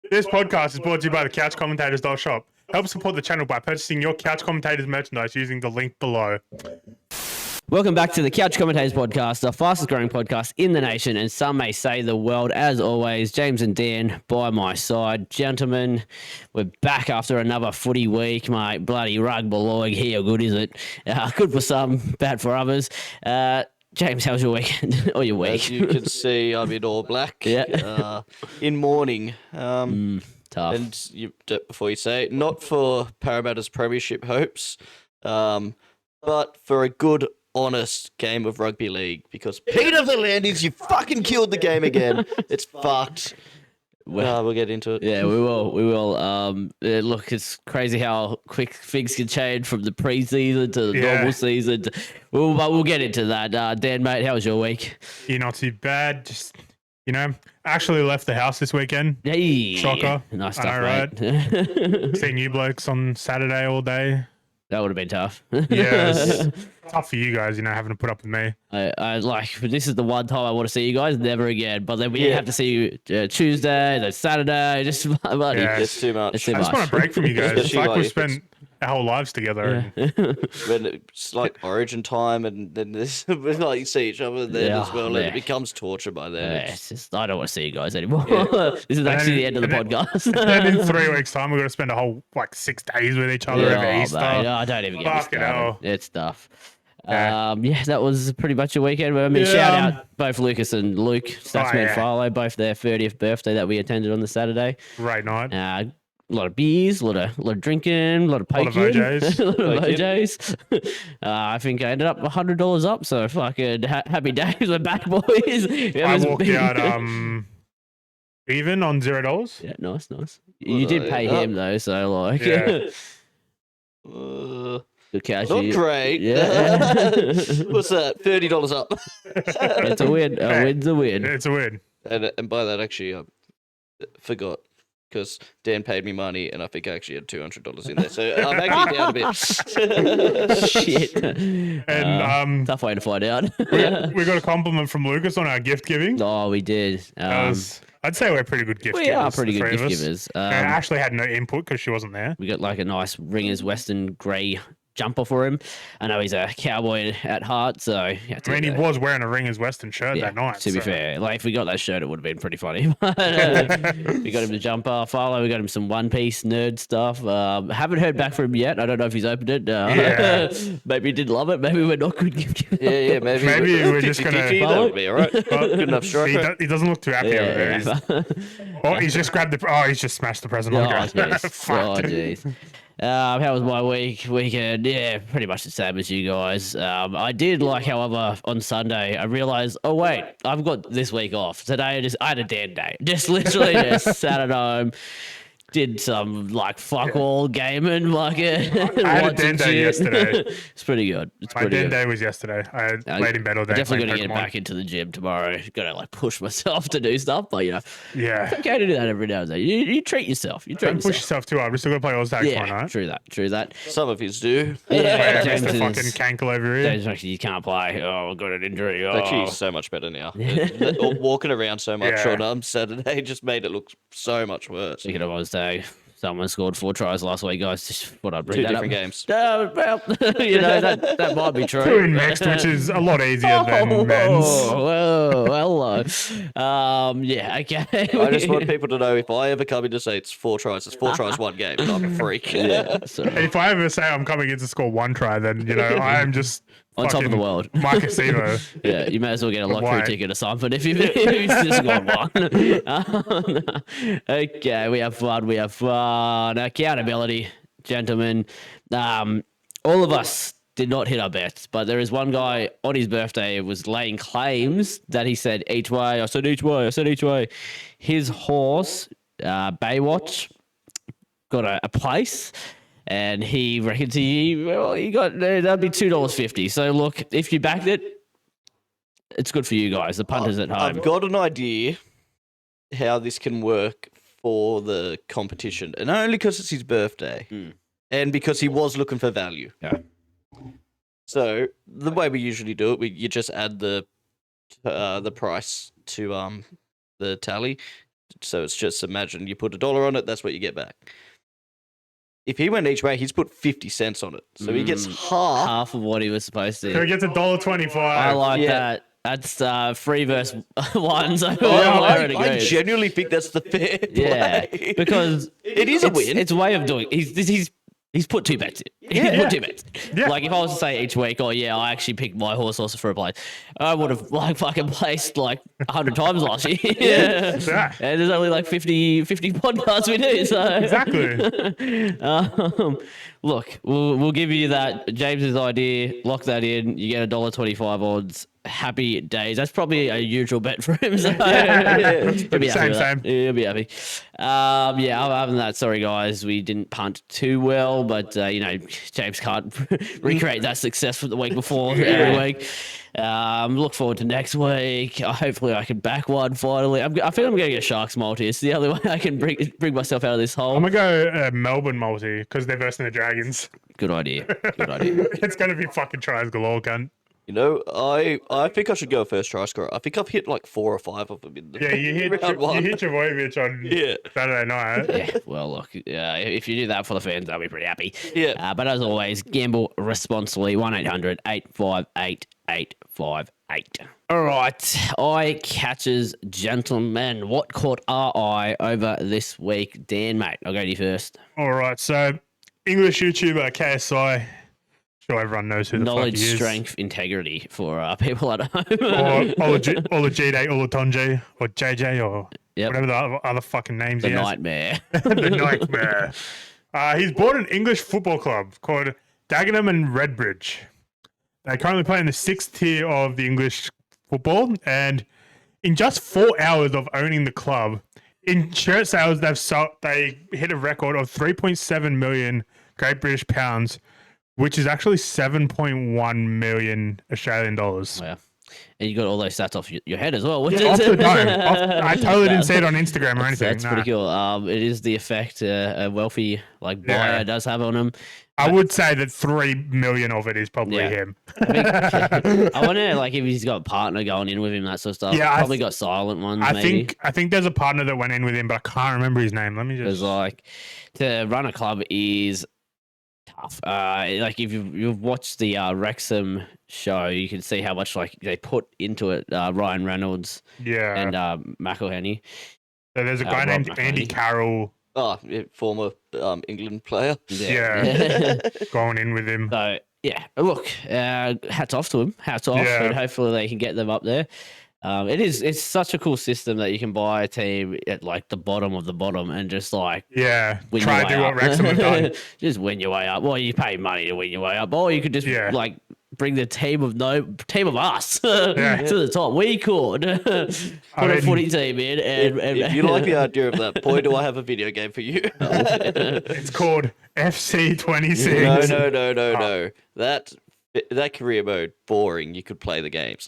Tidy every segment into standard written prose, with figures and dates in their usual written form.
This podcast is brought to you by the couchcommentators.shop. Help support the channel by purchasing your Couch Commentators merchandise using the link below. Welcome back to the Couch Commentators podcast, the fastest growing podcast in the nation, and some may say the world. As always, James and Dan by my side. Gentlemen, we're back after another footy week, mate. Bloody rug below here. Good, is it? Good for some, bad for others. James, how's your weekend or your week? As you can see, I'm in all black. Yeah. In mourning. Tough. And before you say it, not for Parramatta's premiership hopes, but for a good, honest game of rugby league. Because Peter V'landys, you fucking killed the game again. It's fucked. We'll get into it. Yeah, we will. We will. Look, it's crazy how quick things can change from the preseason to the normal season. We'll get into that. Dan, mate, how was your week? Yeah, not too bad. Just, actually left the house this weekend. Hey, Shocker. Nice stuff, I know, mate. Seeing you blokes on Saturday all day. That would have been tough. Yeah, it's tough for you guys, having to put up with me. I this is the one time I want to see you guys, never again. But then we have to see you Tuesday, then Saturday. Just bloody, It's too much. It's too I just much. want a break from you guys. It's like we spent our whole lives together. Yeah. When it's like origin time, and then this, like you see each other then as well, and it becomes torture by then. Yeah, it's just, I don't want to see you guys anymore. This is actually the end of the podcast. Then in 3 weeks' time, we're going to spend a whole 6 days with each other over Easter. Mate, I don't even get me Fucking started. hell. It's tough. Yeah. That was pretty much a weekend. I mean, shout out both Lucas and Luke, Statsman Philo, both their 30th birthday that we attended on the Saturday. Great night. A lot of beers, a lot of drinking, a lot of poking. A lot of OJs. A lot of OJs. I think I ended up $100 up, so fucking happy days. We're back, boys. I walked out even on $0. Yeah, nice. You did pay him though, so like. Yeah. Good cash. Not great. Yeah. What's that? $30 up. It's a win. A win's a win. It's a win. And by that, actually, I forgot. Because Dan paid me money, and I think I actually had $200 in there, so I'm actually down a bit. Shit. And tough way to find out. we got a compliment from Lucas on our gift giving. Oh, we did. I'd say we're pretty good gift givers. We are pretty the good three gift of us. givers. Ashley had no input because she wasn't there. We got like a nice Ringers Western grey jumper for him. I know he's a cowboy at heart, so he was wearing a Ringers Western shirt that night. To be fair, if we got that shirt, it would have been pretty funny. We got him the jumper, Philo. We got him some One Piece nerd stuff. Haven't heard back from him yet. I don't know if he's opened it. Maybe he did love it. Maybe we're not good gift givers. Yeah. Maybe we're just gonna. That would be all right. Good enough striker. He doesn't look too happy over there. He's just grabbed he's just smashed the present on the ground. Oh, jeez. How was my weekend? Yeah, pretty much the same as you guys. I did however, on Sunday, I realized, oh wait, I've got this week off. Today I had a Dan day. Just literally just sat at home, did some fuck all gaming, I had a Dan day yesterday. It's pretty good. My Dan day was yesterday. I laid in bed all day. Definitely got to get back into the gym tomorrow. Got to push myself to do stuff, but yeah, it's okay to do that every now and then. You treat yourself. Don't push yourself too hard. We still got to play Aussies tomorrow night. True that. Some of his do. Yeah, James the fucking cankle over here. James actually you can't play. Oh, I've got an injury. Actually, he's so much better now. Walking around so much on Saturday just made it look so much worse. Speaking of Aussies, someone scored 4 tries last week, guys. Just thought I'd bring that up. 2 different games. Well, that might be true. 2 in mixed, which is a lot easier than men's. Oh, hello. Yeah, okay. I just want people to know if I ever come in to say it's 4 tries, it's 4 tries, 1 game, and I'm a freak. Yeah. So. If I ever say I'm coming in to score 1 try, then I am just on top of the world. Mike Casino. Yeah, you may as well get a lottery ticket or something if you've just got one. Okay, we have fun. Accountability, gentlemen. All of us did not hit our bets, but there is one guy on his birthday was laying claims that he said each way. I said each way. His horse, Baywatch, got a place. And he reckons he got that'd be $2.50. So look, if you backed it, it's good for you guys, the punters at home. I've got an idea how this can work for the competition, and only because it's his birthday, and because he was looking for value. Yeah. So the way we usually do it, you just add the price to the tally, So it's just imagine you put $1 on it, that's what you get back. If he went each way, he's put 50 cents on it. So he gets half of what he was supposed to. So he gets $1.25. I like Yeah. that. That's 3 versus 1. So I genuinely think that's the fair yeah, play. because it is a win. It's a way of doing. He's put 2 bets in. He's put 2 bets. Yeah. Like if I was to say each week, oh yeah, I actually picked my horse also for a place, I would have like fucking placed like 100 times last year. Yeah. And there's only like 50 podcasts we do. So Exactly. Look, we'll give you that James's idea. Lock that in. You get $1.25 odds. Happy days. That's probably a usual bet for him. So he'll be happy. Same. He'll be happy. Yeah. Other than that, sorry guys, we didn't punt too well, but James can't recreate that success from the week before every week. Look forward to next week. Hopefully, I can back one finally. I think I'm going to get Sharks multi. It's the only way I can bring myself out of this hole. I'm going to go Melbourne multi because they're versing the Dragons. Good idea. Good idea. It's going to be fucking tries galore, cunt. You know, I think I should go first try scorer. I think I've hit like 4 or 5 of them in the You hit Travojevic on Saturday night. Yeah, well, look, if you do that for the fans, they'll be pretty happy. Yeah. But as always, gamble responsibly. 1-800-858-858. All right, eye catchers, gentlemen. What caught our eye over this week? Dan, mate, I'll go to you first. All right, so English YouTuber KSI. Sure, everyone knows who the Knowledge, fuck he is. strength, integrity for people at home. Or Olajide, Olatonji, or JJ, or whatever the other fucking names the he has. nightmare. The nightmare. He's bought an English football club called Dagenham and Redbridge. They currently play in the 6th tier of the English football, and in just 4 hours of owning the club, in shirt sales, they hit a record of 3.7 million Great British pounds, which is actually 7.1 million Australian dollars. Wow. And you got all those stats off your head as well. Which Off the dome. I totally didn't see it on Instagram or anything. That's pretty cool. It is the effect a wealthy buyer does have on him. I would say that 3 million of it is probably him. I wonder if he's got a partner going in with him, that sort of stuff. Yeah, probably got silent ones. I think there's a partner that went in with him, but I can't remember his name. Let me just. Because to run a club is tough. If you've watched the Wrexham show, you can see how much they put into it. Ryan Reynolds, and McElhenney. So there's a guy named Andy Carroll. Oh, former England player. Yeah. Going in with him. So yeah, look, hats off to him. Hats off, and hopefully they can get them up there. It's such a cool system that you can buy a team at the bottom of the bottom and just win try to do up. what Wrexham have done. Just win your way up. Well, you pay money to win your way up, or you could just bring the team of us to the top. We could put a footy team in, and if you like the idea of that, boy, do I have a video game for you. It's called FC 26. No. That career mode, boring. You could play the games.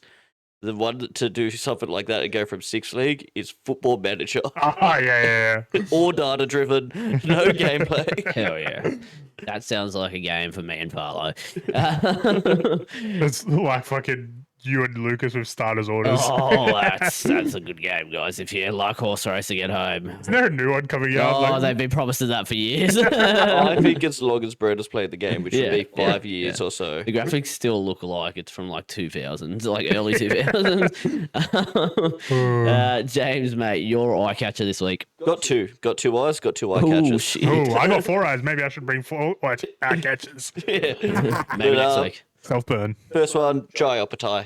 The one to do something like that and go from 6th league is Football Manager. Oh, yeah. All data driven, no gameplay. Hell yeah. That sounds like a game for me and Parlo. It's like fucking you and Lucas with starters orders. Oh, that's a good game, guys. If you like horse racing at home. Isn't there a new one coming out? Oh, they've been promising that for years. I think as long as Brett has played the game, which would be 5 years or so. The graphics still look like it's from 2000s, early 2000s. James, mate, your eye catcher this week. Got two eyes, got 2 eye catchers. Shit. I got 4 eyes. Maybe I should bring 4 eye catchers. Maybe next week. Self-burn. First one, Jai Opatai.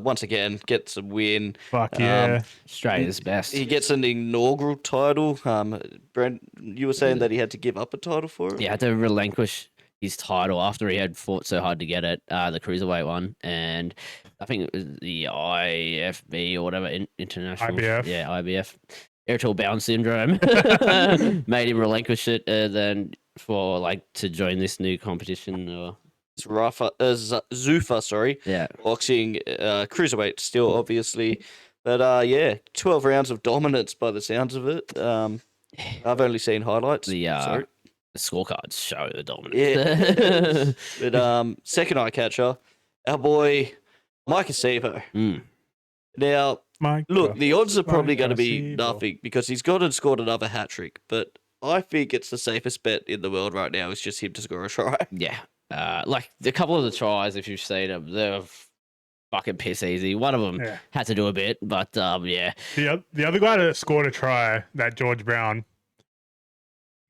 Once again, gets a win. Fuck yeah. Australia's best. He gets an inaugural title. Brent, you were saying that he had to give up a title for it? Yeah, had to relinquish his title after he had fought so hard to get it, the cruiserweight one. And I think it was the IFB or whatever, international. IBF. Yeah, IBF. Irritable bowel syndrome made him relinquish it then to join this new competition. Or It's Zuffa, yeah, boxing, cruiserweight still, obviously. But 12 rounds of dominance by the sounds of it. I've only seen highlights. The scorecards show the dominance. Yeah. But second eye catcher, our boy Mike Acevo. Now, My look, God. the odds are probably going to be Garcia. nothing because he's gone and scored another hat trick. But I think it's the safest bet in the world right now is just him to score a try. Yeah. Like a couple of the tries, if you've seen them, they're fucking piss easy. One of them Yeah. had to do a bit, but yeah. The other guy that scored a try, that George Brown,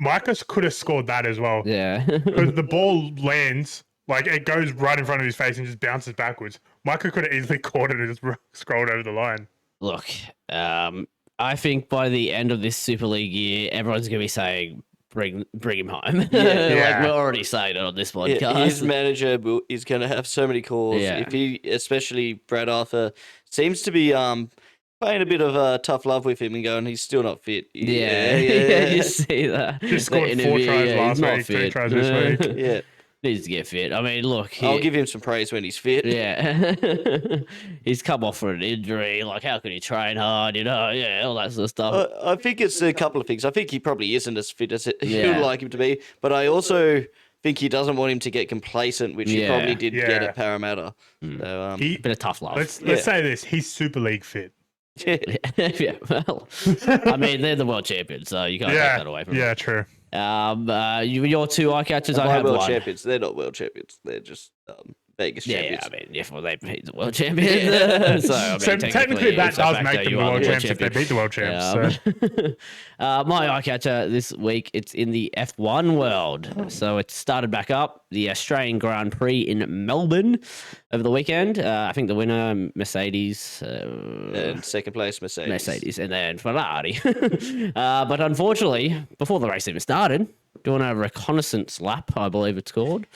Marcus could have scored that as well. Yeah. Because the ball lands, like it goes right in front of his face and just bounces backwards. Micah could have easily caught it and just scrolled over the line. Look, I think by the end of this Super League year, everyone's going to be saying, bring him home. Yeah. Like we're already saying it on this podcast. Yeah, his manager is going to have so many calls. Yeah. If he, especially Brad Arthur, seems to be playing a bit of tough love with him and going, he's still not fit. Yeah, you see that. Just scored 4 tries he's last not week, 3 fit. tries this week. Yeah. Needs to get fit. I mean, look. I'll give him some praise when he's fit. Yeah. He's come off for an injury. Like, how could he train hard? You know, yeah, all that sort of stuff. I think it's a couple of things. I think he probably isn't as fit as Yeah. you'd like him to be, but I also think he doesn't want him to get complacent, which he Yeah. probably did get Yeah. at Parramatta. So, Bit of tough love. Let's say this: he's Super League fit. Yeah, well, I mean, they're the world champions, so you can't take that away from them. Yeah, true. Your 2 eye catchers, I by have world one. champions, they're not world champions. They're just Vegas Yeah, champions. I mean, yeah, well, they beat the world champions. So, I mean, So technically, that if they does factor, make them you the are world champs if they beat the world champs. So. My eye catcher this week, it's in the F1 world. So it started back up, the Australian Grand Prix in Melbourne over the weekend. I think the winner, Mercedes. And second place, Mercedes. And then Ferrari. But unfortunately, before the race even started, doing a reconnaissance lap, I believe it's called,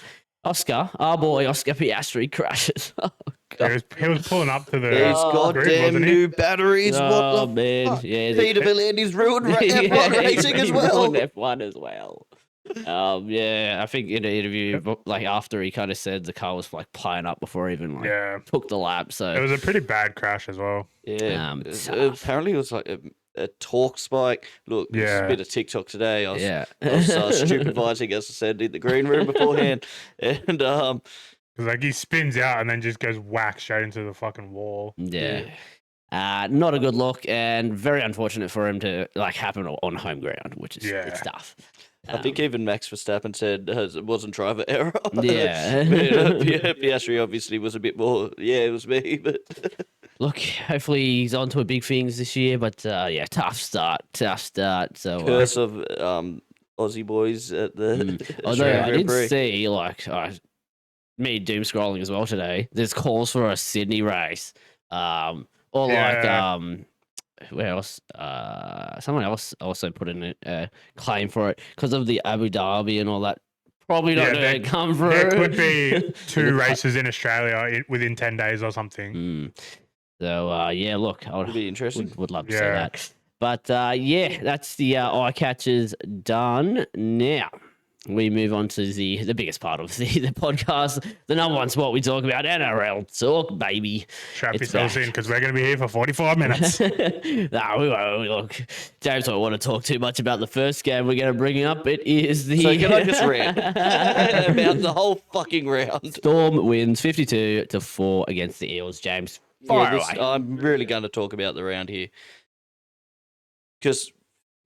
our boy Oscar Piastri crashes. Oh, God. He was pulling up to the These grid, goddamn wasn't he? new batteries. Oh, What the man. fuck? Yeah, Peter Villandi's ruined F1 racing as well. F1 as well. Yeah, I think in an interview, like after he kind of said the car was like playing up before he even like took the lap. So It was a pretty bad crash as well. Yeah. Tough. Apparently, it was like a torque spike. Look, there's a bit of TikTok today. I was supervising, as I said, in the green room beforehand. And Because like he spins out and then just goes whack straight into the fucking wall. Yeah. Not a good look, and very unfortunate for him to like happen on home ground, which is it's tough. I think even Max Verstappen said it wasn't driver error. Yeah. Piastri obviously was a bit more, it was me. But look, hopefully he's on to big things this year, but tough start. So curse of Aussie boys at the although I did see like me doom scrolling as well today. There's calls for a Sydney race, or like where else? Someone else also put in a claim for it because of the Abu Dhabi and all that. Probably not going to come through. There could be 2 races in Australia within 10 days or something. So look, Would be interesting. Would love to see that. But that's the eye catchers done. Now we move on to the biggest part of the podcast, the number one sport we talk about, NRL talk, baby. Strap yourselves in because we're going to be here for 45 minutes. We won't. Look, James don't want to talk too much about the first game we're going to bring up. It is the... So can I just rant about the whole fucking round? Storm wins 52-4 against the Eels, James. I'm really going to talk about the round here. Because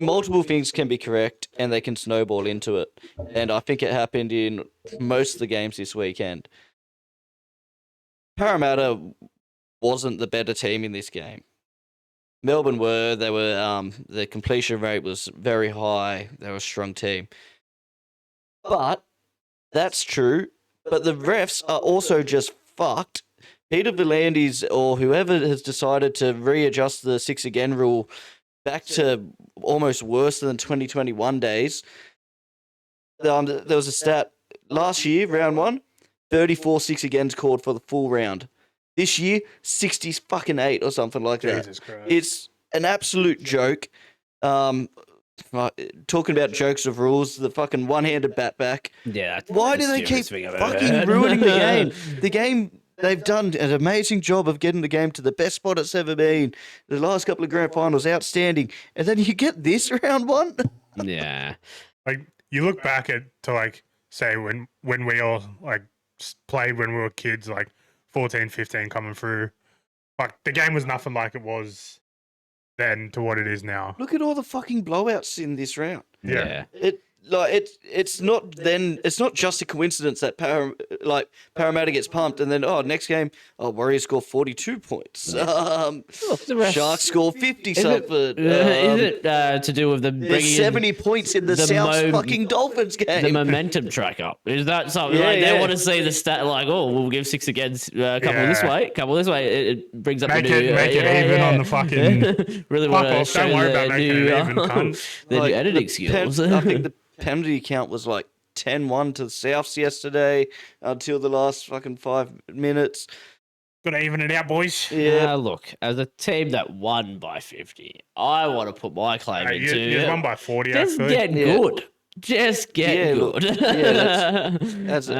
multiple things can be correct and they can snowball into it. And I think it happened in most of the games this weekend. Parramatta wasn't the better team in this game. Melbourne were. They were. The completion rate was very high. They were a strong team. But that's true. But the refs are also just fucked. Peter Villandi's or whoever has decided to readjust the 6 again rule back to almost worse than 2021 days. There was a stat last year, round 1, 34 6 agains called for the full round. This year, 60 fucking 8 or something like that. Jesus Christ. It's an absolute joke. Talking about jokes of rules, the fucking one-handed bat back. Yeah. Why do they keep fucking ruining the game? The game, they've done an amazing job of getting the game to the best spot it's ever been. The last couple of grand finals, outstanding. And then you get this round 1? Yeah. Like, you look back at, to like, say, when we all, like, played when we were kids, like, 14, 15 coming through. Like the game was nothing like it was then to what it is now. Look at all the fucking blowouts in this round. Yeah. It's not just a coincidence that Parramatta gets pumped and then next game Warriors score 42 points. Sharks score 50 something. Is it to do with the There's bringing 70 points in the South fucking Dolphins game. the momentum tracker? Is that something they want to see the stat like, we'll give 6 against couple this way, couple this way. It brings up Make the new, it even on the fucking. really Fuck want to off, show don't worry the about making new, it even, cunt. the new Like, editing the skills. I think the penalty count was like 10-1 to the Souths yesterday until the last fucking 5 minutes. Gotta even it out, boys. Yeah. Look, as a team that won by 50, I want to put my claim into You won by 40, just actually. get good. Just get look, good. As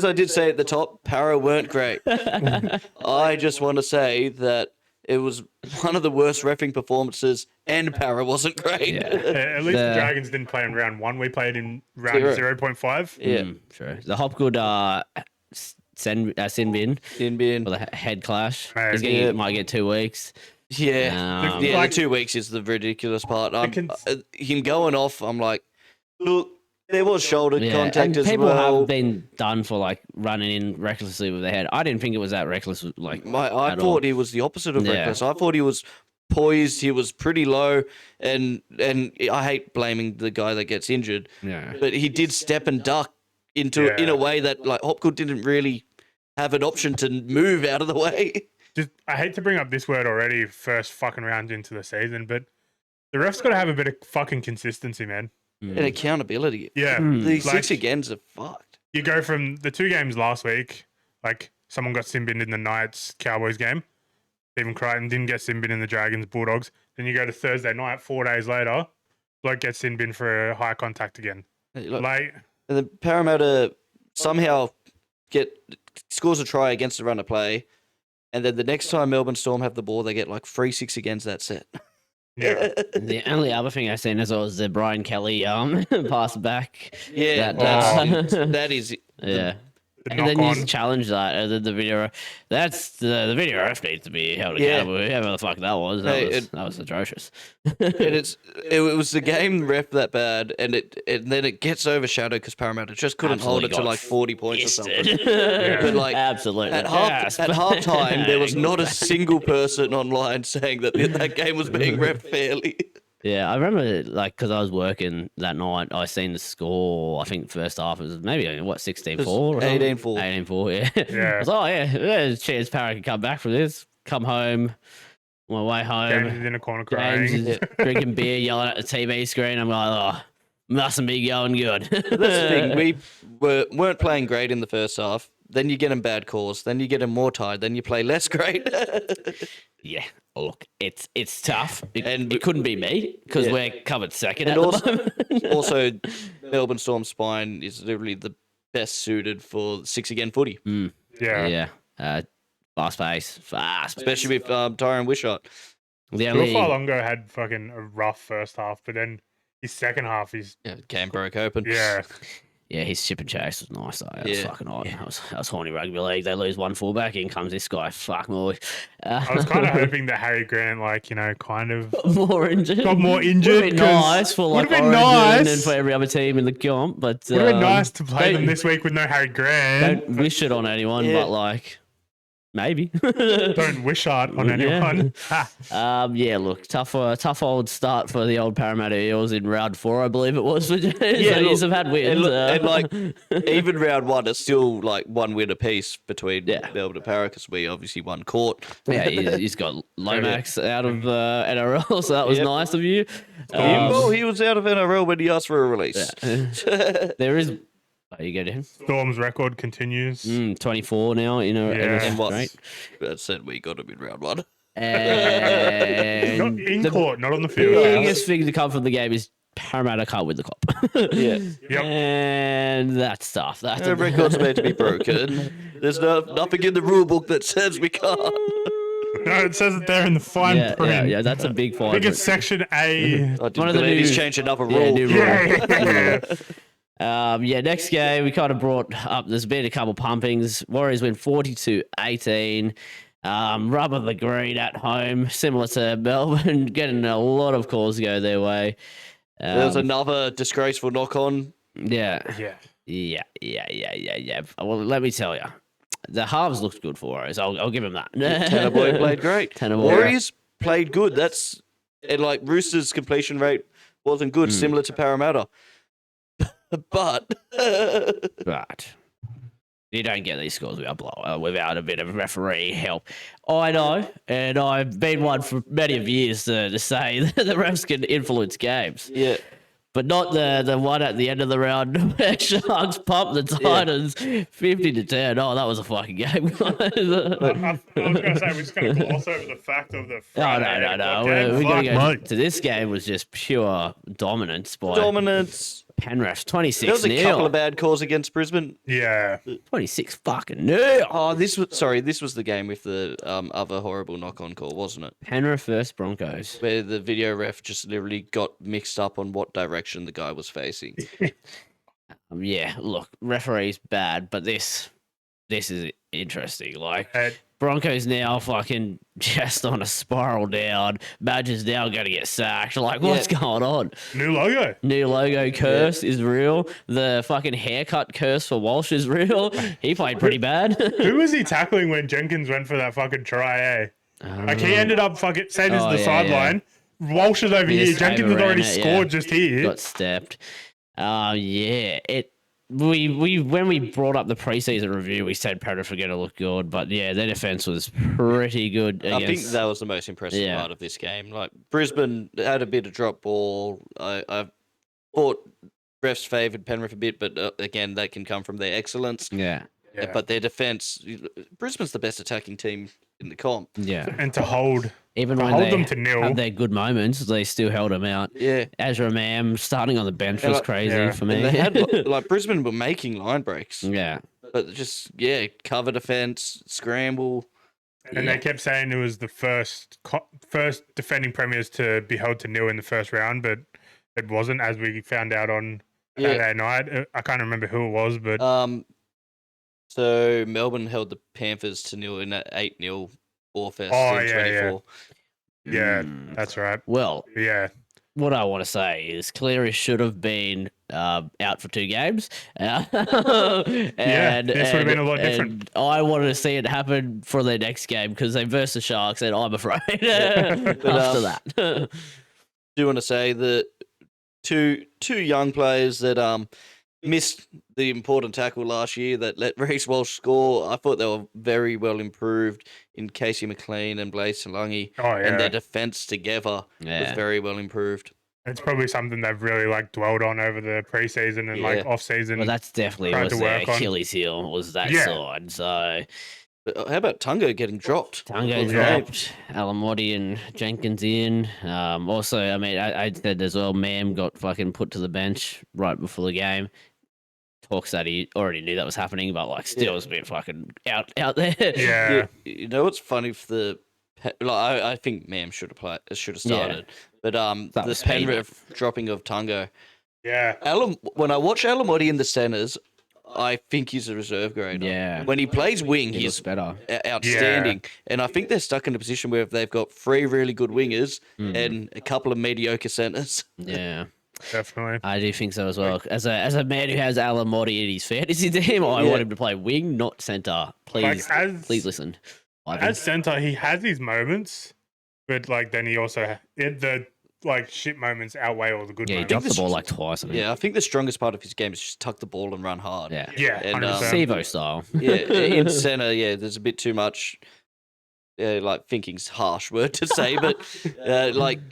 I did say at the top, Para weren't great. I just want to say that it was one of the worst reffing performances, and Para wasn't great. At least the Dragons didn't play in round 1. We played in round 0.5. Yeah. True. The Hopgood Sinbin In being, for the head clash. Right. He's might get 2 weeks. yeah, Like- the 2 weeks is the ridiculous part. can- Him going off, I'm like, look, there was shoulder Yeah, contact and as people well. have been done for like running in recklessly with their head. I didn't think it was that reckless. Like I at thought all. he was the opposite of Yeah. reckless. I thought he was poised. He was pretty low, and I hate blaming the guy that gets injured, Yeah. but he did step and duck in a way that like Hopgood didn't really have an option to move out of the way. I hate to bring up this word already, first fucking round into the season, but the refs got to have a bit of fucking consistency, man. And accountability. Yeah. These Like, 6 agains are fucked. you go from the 2 games last week, like someone got sin-binned in the Knights Cowboys game. Stephen Crichton didn't get sin-binned in the Dragons Bulldogs. Then you go to Thursday night, 4 days later, bloke gets sin-binned for a high contact again. Like, And then Parramatta somehow scores a try against the run of play, and then the next time Melbourne Storm have the ball, they get like 3 6 against that set. yeah. The only other thing I've seen as well is the Brian Kelly pass back. Yeah, That- that is. Yeah. The And then knock you on. just challenge that. The video. That's the video ref needs to be held Yeah. accountable. Whoever the fuck that was. Hey, That was atrocious. And it was the game ref that bad, and then it gets overshadowed because Parramatta just couldn't hold it to Absolutely like 40 points or something. Fisted. But like Absolutely. at halftime, there was not a single person online saying that that game was being ref fairly. Yeah, I remember like because I was working that night, I seen the score. I think first half was maybe 16-4 or 18-4. 18-4. Yeah. Yeah. I was there's a chance Parra can come back from this. Come home, on my way James home. is in a corner James crying. is drinking beer, yelling at the TV screen. I'm like, mustn't be going good. That's the thing. We weren't playing great in the first half. Then you get them bad calls. Then you get them more tired. Then you play less great. Yeah, look, it's tough. And It couldn't be me because Yeah. we're covered second And at also- the moment. Also, Melbourne Storm spine is literally the best suited for 6 again footy, Yeah. Yeah. Fast pace. especially with Tyron Wishart. The Will only Farlongo had fucking a rough first half, but then his second half, Yeah, game broke open. Yeah, his chip and chase was nice though. That was Yeah. fucking odd. That was horny rugby league. They lose one fullback, in comes this guy. Fuck more. I was kind of hoping that Harry Grant, kind of more injured. got more injured. Would have been 'cause- nice for like would've been Origin nice. and for every other team in the comp, but Would have been nice to play don't- them this week with no Harry Grant. Don't wish it on anyone, Yeah. but like maybe. Don't wish art on Yeah. anyone. Ha. Yeah, look, tough old start for the old Parramatta Eels in round 4, I believe it was. For James. Yeah, So look, you've had wins. and like even round 1, it's still like 1 win apiece between Yeah. Melbourne and Para because we obviously won court. yeah, he's got Lomax out of NRL, so that was Yep. nice of you. Well, he was out of NRL when he asked for a release. There is. Oh, you get him. Storm's record continues. 24 now. You know, Yeah. And what? Great. That said, we got him in round 1. And Not in the court, not on the field. biggest thing to come from the game is Parramatta can't win the cop. Yeah. Yep. And that's tough. That's The record's made to be broken. There's nothing in the rule book that says we can't. No, it says it there in the fine print. yeah, that's a big I fine. think it's section A. I One didn't of the believe he's new- changed another Yeah, rule. new rule. Yeah. Next game we kind of brought up. There's been a couple pumpings. Warriors win 42-18. Rubber the green at home, similar to Melbourne, getting a lot of calls go their way. There was another disgraceful knock-on. Yeah. Yeah. Yeah. Well, let me tell you, the halves looked good for us. I'll give him that. Tanner Boyd played great. Tanner Boyd. Warriors played good. And like Roosters' completion rate wasn't good, similar to Parramatta. But you don't get these scores without a bit of referee help. I know, and I've been one for many of years to say that the refs can influence games. yeah, but not the one at the end of the round where Sharks pumped the Titans 50-10. Oh, that was a fucking game. I was going to say, we're just going to gloss over the fact of the Friday. No. We're going to go to this game was just pure dominance by Penrith, 26-0. There was a couple of bad calls against Brisbane. Yeah. 26 fucking nil. Oh, this was the game with the other horrible knock-on call, wasn't it? Penrith versus Broncos. Where the video ref just literally got mixed up on what direction the guy was facing. Yeah, look, referee's bad, but this is interesting. Like, Broncos now fucking just on a spiral down. Badger's now going to get sacked. Like, what's going on? New logo curse is real. The fucking haircut curse for Walsh is real. He played pretty bad. Who was he tackling when Jenkins went for that fucking try, eh? Like, he ended up fucking same as the sideline. Walsh is over here. Jenkins has already scored just here. Got stepped. We when we brought up the preseason review, we said Penrith were going to look good, but yeah, their defense was pretty good. I think that was the most impressive part of this game. Like, Brisbane had a bit of drop ball. I thought refs favoured Penrith a bit, but again, that can come from their excellence. Yeah. But their defense, Brisbane's the best attacking team in the comp. Yeah. And to hold when them to nil, had their good moments, they still held them out. Yeah. Ezra Mam starting on the bench was crazy for me. And they had, like, Brisbane were making line breaks. Yeah. But just, cover defense, scramble. And they kept saying it was the first defending premiers to be held to nil in the first round, but it wasn't, as we found out on Saturday night. I can't remember who it was, but so Melbourne held the Panthers to nil in that 8-0 Orfest in 24. Yeah, that's right. Well, what I want to say is Cleary should have been out for 2 games. This would have been a lot different. I wanted to see it happen for their next game because they versed the Sharks, and I'm afraid after that. Do want to say that two young players that missed the important tackle last year that let Reece Walsh score. I thought they were very well improved in Casey McLean and Blaise Salungi. And their defense together was very well improved. It's probably something they've really dwelled on over the preseason and off season. Well, that's definitely was their Achilles heel, was that side. So, but how about Tungo getting dropped? Tungo dropped. Alamotti and Jenkins in. Also, I mean, I said as well, Mam got fucking put to the bench right before the game. Talks that he already knew that was happening, but still was a bit fucking out there. Yeah. You know what's funny for the I think Mam should have started, but the Penrith dropping of Tungo. Yeah. When I watch Alamotti in the centres, I think he's a reserve grader. Yeah. When he plays wing, he's better, outstanding, and I think they're stuck in a position where they've got 3 really good wingers and a couple of mediocre centres. Yeah. Definitely. I do think so as well. As a man who has Alamotti in his fantasy team, I want him to play wing, not centre. Please, please listen. As centre, he has his moments, but then he also the shit moments outweigh all the good moments. Yeah, he dropped the ball twice. Yeah, I think the strongest part of his game is just tuck the ball and run hard. Yeah, and Sevo style. Yeah, in centre, there's a bit too much. Thinking's harsh word to say, but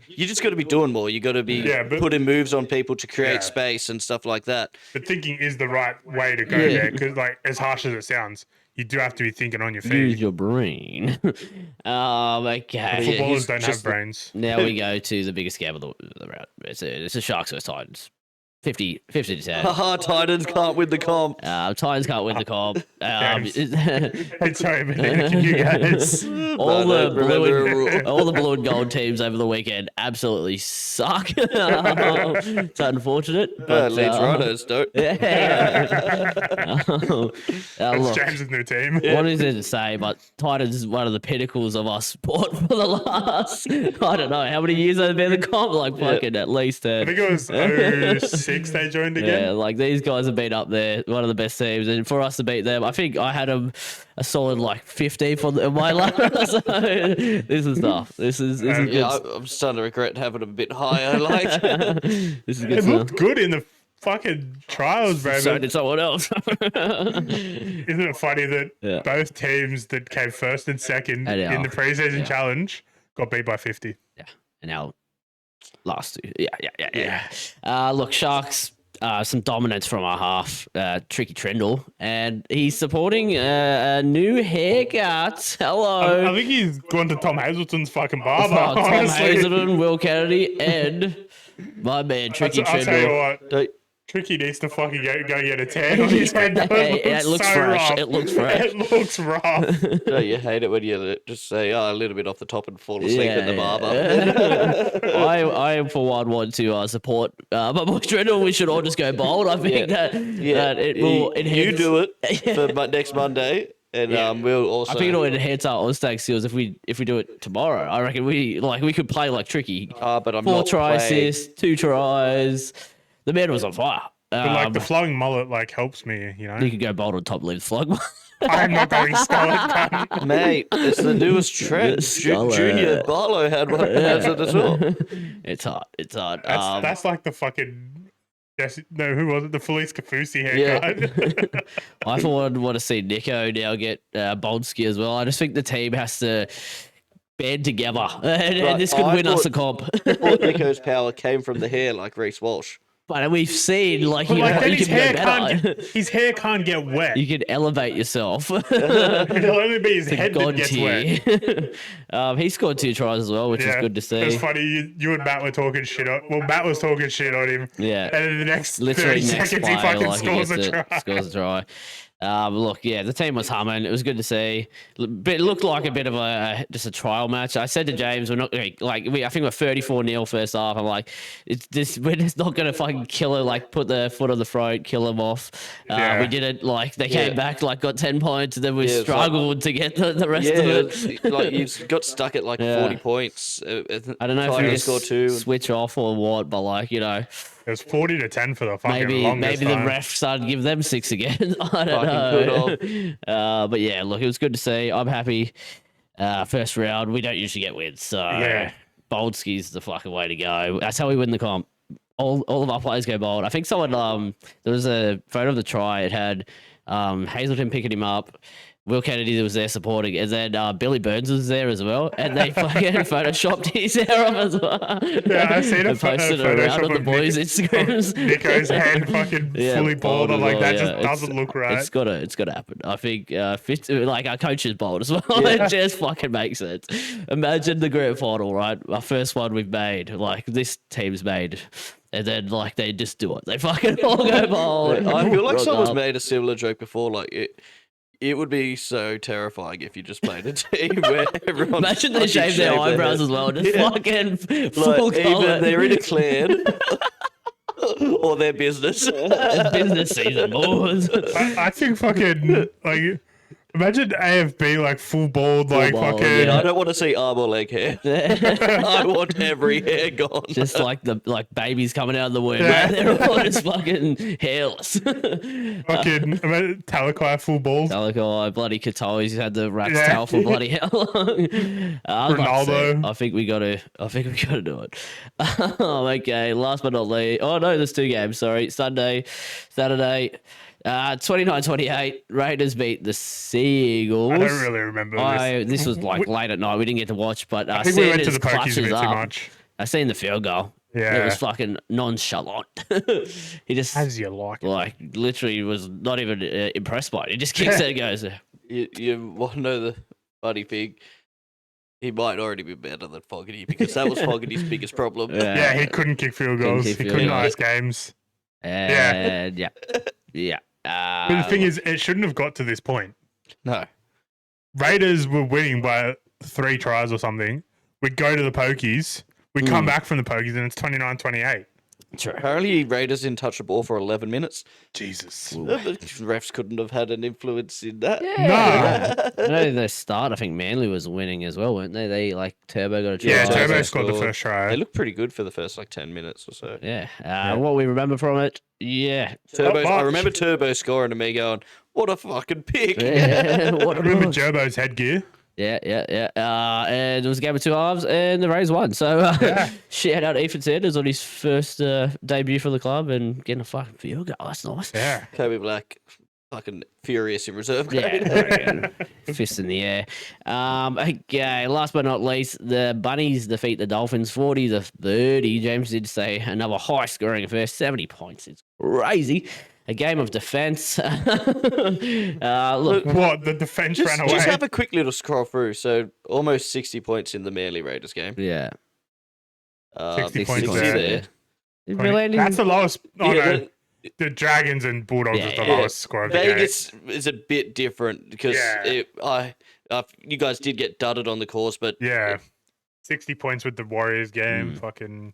you just got to be doing more. You got to be putting moves on people to create space and stuff like that. But thinking is the right way to go there, because as harsh as it sounds, you do have to be thinking on your feet. Use your brain. Okay. Footballers don't have brains. Now we go to the biggest game of the round. It's a Sharks vs Titans. 50 to 10. Haha, Titans can't win the comp. Titans can't win the comp. It's sorry, but you guys. all No, the remember blue a rule. and, all the blue and gold teams over the weekend absolutely suck. It's unfortunate, but Leeds Rhinos don't. That's Look, James' new team. what is it to say? But Titans is one of the pinnacles of our sport for the last, I don't know, how many years they've been in the comp? Like fucking at least 10. I think it was 06 they joined again. Yeah, like these guys have been up there, one of the best teams, and for us to beat them, I think I had them a solid like 15th on my ladder. So this is tough. This is good. Yeah, I'm starting to regret having them a bit higher. Like, This is good It stuff. looked good in the fucking trials, bro. So but did someone else. Isn't it funny that both teams that came first and second And in the preseason yeah. challenge got beat by 50? Yeah, and now last two. Yeah. Look, Sharks. Some dominance from our half, Tricky Trindle, and he's supporting a new haircut. Hello. I think he's gone to Tom Hazelton's fucking barber. Tom honestly. Hazelton, Will Kennedy, and my man Tricky I'll tell you Trindle. what, don't- Tricky needs to fucking go get a tan on his head. Hey, it looks so fresh. rough. It looks fresh. It looks rough. don't you hate it when you just say, a little bit off the top and fall asleep in the barber? I for one want to support my boy Trindle. We should all just go bold. I think that it will enhance. You do it for next Monday, and we'll also. I think it'll enhance our All-Stag skills if we do it tomorrow. I reckon we could play like Tricky. but I'm 4 not try playing. assists, 2 tries. The man was on fire. But like the flowing mullet like helps me, you know. You could go bold on top lip slug. I'm not going scarlet. cunt. Mate, it's the newest trend. Scarlet. Junior Barlow had one has it as well. It's hard. It's hard. That's like the fucking. Yes, no, who was it? The Felice Kafusi haircut. I for one want to see Nico now get Boldski as well. I just think the team has to band together, and this could win us a comp. I thought Nico's power came from the hair like Reece Walsh. But we've seen But like then you his can hair go better. can't. His hair can't get wet. You can elevate yourself. It'll only be his head that God gets tier. wet. He scored 2 tries as well, which is good to see. It's funny. You and Matt were talking shit on. Well, Matt was talking shit on him. Yeah. And in the next Literally 30 next seconds, play, he fucking like, scores a gets try. Scores a try. Look, yeah, the team was humming. It was good to see. It looked like a bit of just a trial match. I said to James, we're not I think we're 34-0 first half. I'm like, we're just not gonna fucking kill it. Like put the foot on the throat, kill them off. We didn't. Like they came back, like got 10 points, and then we struggled to get the rest of it. Like you got stuck at like 40 points. I don't know if we score just 2. switch off or what, but like It was 40-10 for the fucking maybe longest the time. ref started to give them 6 again. I don't Fucking know. But yeah, look, it was good to see. I'm happy. First round, we don't usually get wins, so Boldski's the fucking way to go. That's how we win the comp. All of our players go bold. I think someone there was a photo of the try. It had Hazelton picking him up. Will Kennedy was there supporting, and then Billy Burns was there as well, and they fucking photoshopped his hair up as well. Yeah, I seen a posted it photo around on the of boys' Instagrams. Nico's head fucking fully bald. I'm like, that just doesn't look right. It's gotta happen. I think like our coach is bold as well. It just fucking makes sense. Imagine the grand final, right? Our first one we've made, like this team's made. And then, like, they just do it. They fucking all go bold. I feel like Rock someone's up. made a similar joke before. Like it would be so terrifying if you just played a team where everyone. Imagine they shave their eyebrows as well. Just fucking full Like, colour. either they're in a clan or their business. It's business season, boys. I think fucking like imagine AFB like full bald like bald, fucking. I don't want to see arm or leg hair. I want every hair gone. Just like babies coming out of the womb. Yeah. Like, they're all just fucking hairless. Fucking imagine Talakai full bald. Talakai, bloody Katoa, he's had the rat's Yeah. tail for bloody how long? Ronaldo. I think we gotta do it. Okay, last but not least. Oh no, there's 2 games. Sorry, Sunday, Saturday. 29-28. Raiders beat the Seagulls. I don't really remember this. This was like late at night. We didn't get to watch, but I think we went to Sanders the pokies a clutches bit too up. much. I seen the field goal. Yeah. It was fucking nonchalant. He just As you like. literally was not even impressed by it. He just kicks it and goes. You want to know the funny thing? He might already be better than Fogarty because that was Fogarty's biggest problem. Yeah, he couldn't kick field goals. kick He field couldn't goals. ice games. And yeah. But the thing is, it shouldn't have got to this point. No. Raiders were winning by 3 tries or something. We go to the pokies. We come back from the pokies, and it's 29-28. True. Apparently, Raiders didn't touch the ball for 11 minutes. Jesus. But refs couldn't have had an influence in that. Yeah. I know the start, I think Manly was winning as well, weren't they? They Turbo got a try. Yeah, Turbo Turbo scored the scored. first try. They looked pretty good for the first 10 minutes or so. Yeah. What we remember from it, Turbo, Not I much. remember Turbo scoring and me going, "What a fucking pig!" What I remember a Gerbo's headgear. Yeah. And it was a game of 2 halves, and the Rays won. So shout out Ethan Sanders on his first debut for the club and getting a fucking field goal. That's nice. Yeah. Kobe Black, fucking furious in reserve grade. Yeah, fist in the air. Okay, last but not least, the Bunnies defeat the Dolphins 40-30. James did say another high-scoring affair, 70 points. It's crazy. A game of defense. Look, What? The defense ran away? Just have a quick little scroll through. So almost 60 points in the Manly Raiders game. yeah. 60 60 points there. there. That's the lowest. Oh, Yeah, no. The Dragons and Bulldogs is the Yeah. lowest score of the game. Vegas is a bit different because you guys did get dudded on the course, but Yeah. 60 points with the Warriors game. Fucking.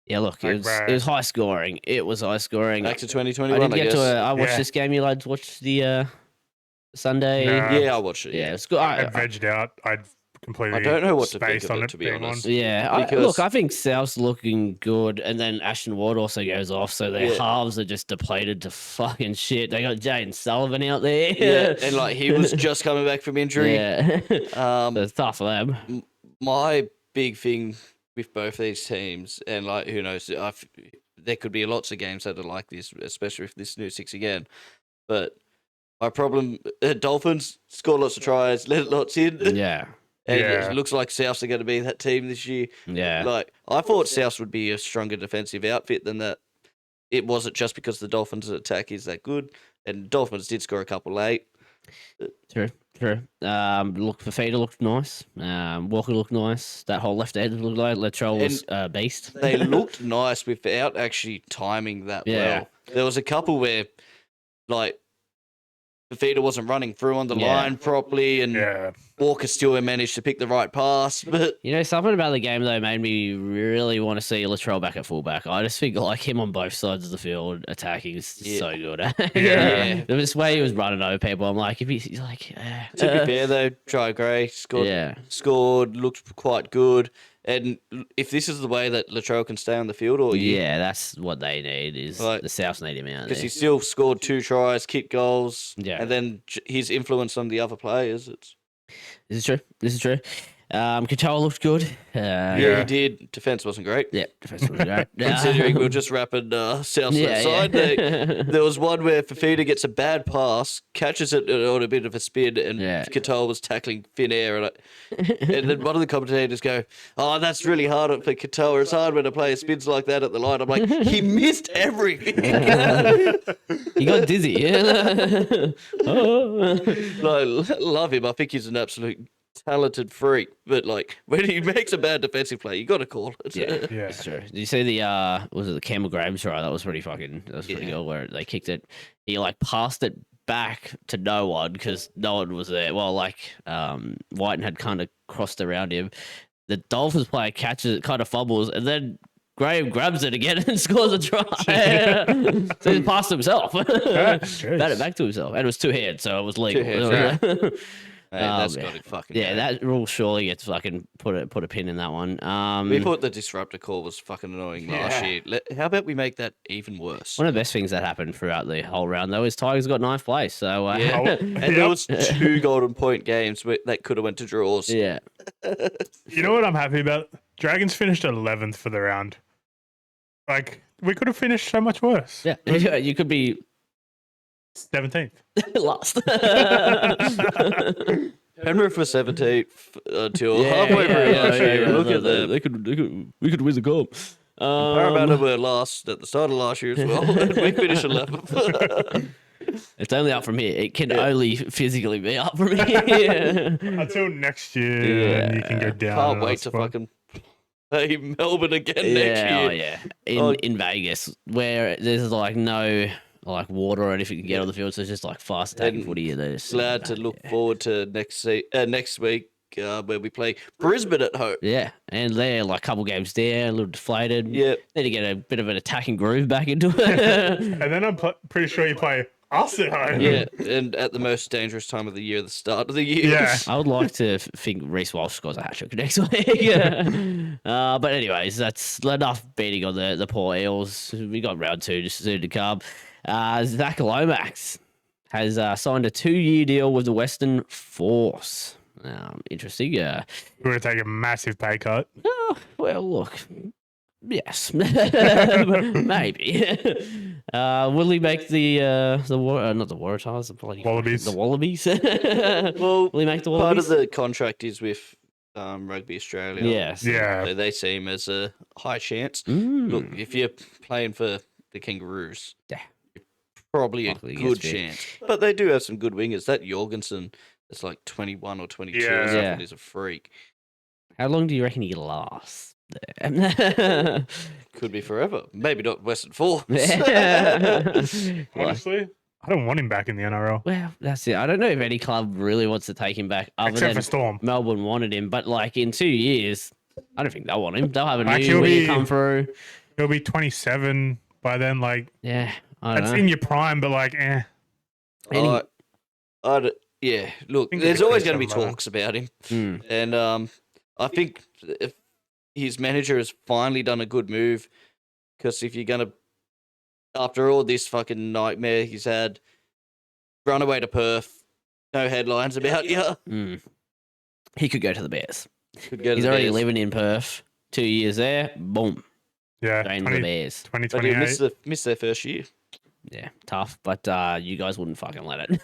Yeah, look, Like, it was high scoring. It was high scoring. back to I 2021, didn't I get guess. I watched Yeah. this game. You lads watched the Sunday. Nah. Yeah, I watched it. Yeah, Yeah, it's good. I vegged out. I'd completely. I don't know what to think spaced of on it, to be being honest. on. Yeah, Because- I think South's looking good, and then Ashton Ward also goes off, so their Yeah. halves are just depleted to fucking shit. They got Jaden Sullivan out there. Yeah, and like he was just coming back from injury. Yeah, Um, it's tough for them. my big thing with both these teams, and like who knows, there could be lots of games that are like this, especially if this new 6 again. But my problem, Dolphins score lots of tries, let lots in, Yeah, and Yeah. it looks like Souths are going to be that team this year. yeah, Like I thought Souths would be a stronger defensive outfit than that. It wasn't just because the Dolphins' attack is that good, and Dolphins did score a couple late. true. Look, Fafita looked nice. Walker looked nice. That whole left edge looked like Latrell was beast. They looked nice without actually timing that Yeah. well. There was a couple where, like, Fafita wasn't running through on the Yeah. line properly, and Yeah. Walker still managed to pick the right pass. But You know, something about the game though made me really want to see Latrell back at fullback. I just think like him on both sides of the field attacking is Yeah. so good. Yeah. This way he was running over people. I'm like, if he's like, to be fair, though, Try Gray scored, looked quite good. And if this is the way that Latrell can stay on the field all year, yeah, that's what they need. Is Like- the Souths need him out because there. he still scored 2 tries, kicked goals, Yeah. and then his influence on the other players, it's This is true. Katoa looked good. Yeah. he did. Defense wasn't great. Yeah, defense was great. Considering we are just wrapping South Yeah, side. yeah. There was one where Fafita gets a bad pass, catches it on a bit of a spin, and Yeah. Katoa was tackling thin air. And then one of the commentators go, "Oh, that's really hard for Katoa. It's hard when a player spins like that at the line." I'm like, he missed everything. He got dizzy. Oh. Like, love him. I think he's an absolute talented freak. But like when he makes a bad defensive play, you got to call it. Yeah. Yeah. That's true. Did you see the was it the Campbell Graham try? That was pretty good where they kicked it. He like passed it back to no one because no one was there. Well, like Whiten had kind of crossed around him. The Dolphins player catches it, kind of fumbles, and then Graham grabs it again and scores a try. So he passed himself. jeez. Batted it back to himself. And it was 2 hands, so it was legal. 2 hands, Oh, That's man. got to fucking Yeah, go. that rule surely gets fucking put a pin in that one. We thought the disruptor call was fucking annoying last Yeah. year. How about we make that even worse? One of the best things that happened throughout the whole round, though, is Tigers got 9th place. So, Yeah. Oh, And there was 2 golden point games that could have went to draws. yeah. You know what I'm happy about? Dragons finished 11th for the round. Like, we could have finished so much worse. Yeah. You could be 17th. lost. Penrith was 17th until halfway through last year. Look at them. We could win the cup. Parramatta were last at the start of last year as well. And we finished 11th. It's only up from here. It can only physically be up from here. Until next year, and you can go down. Can't another wait to spot. fucking play Melbourne again next Yeah, year. in Vegas, where there's like no like water or anything to get on the field, so it's just like fast attacking And footy. Glad to look forward to next week where we play Brisbane at home. Yeah, and they're like a couple games there, a little deflated. Yeah. Need to get a bit of an attacking groove back into it. And then I'm pretty sure you play us at home. Yeah, and at the most dangerous time of the year, the start of the year. Yeah. I would like to think Reece Walsh scores a hat-trick next week. But anyways, that's enough beating on the poor Eels. We got round 2 just soon to come. Zach Lomax has signed a 2-year deal with the Western Force. Interesting. We're going to take a massive pay cut. Oh, well, look. Yes. Maybe. Will he make not the Waratahs, the bloody Wallabies. The Wallabies. Well, will he make the part Wallabies? of the contract is with Rugby Australia. Yes. Yeah. So they see him as a high chance. Mm. Look, if you're playing for the Kangaroos, Yeah. probably a Likely good gets chance. But they do have some good wingers. That Jorgensen that's like 21 or 22 Yeah. or something Yeah. is a freak. How long do you reckon he lasts there? Could be forever. Maybe not Western Force. Honestly, I don't want him back in the NRL. Well, that's it. I don't know if any club really wants to take him back other Except than for Storm. Melbourne wanted him. But like in 2 years, I don't think they'll want him. They'll have a Actually, new he'll winger be- come through. He'll be 27 by then. Like, Yeah, I don't that's know. in your prime, but like, eh. Any- Yeah, look, think there's they could always do going to be something like talks about him. Hmm. And I think if his manager has finally done a good move, because if you're going to, after all this fucking nightmare he's had, run away to Perth, no headlines about you. Mm. He could go to the Bears. Could go to He's the already Bears. living in Perth. 2 years there, boom, Yeah. straight into the Bears. But you 2028. miss their first year. Yeah, tough, but you guys wouldn't fucking let it.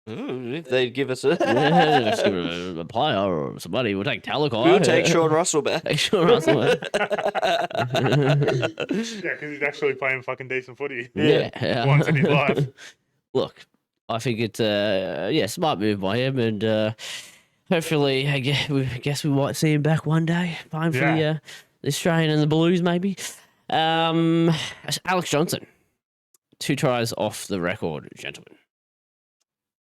Ooh, if they'd give us a... Just give it a player or somebody. We'll take Talakai. We'll take Sean Russell back. Take Sean Russell. Yeah, because he's actually playing fucking decent footy. Yeah. Once in his life. Look, I think it's smart move by him, and hopefully, I guess we might see him back one day, playing for the Australian and the Blues, maybe. Alex Johnson, 2 tries off the record, gentlemen.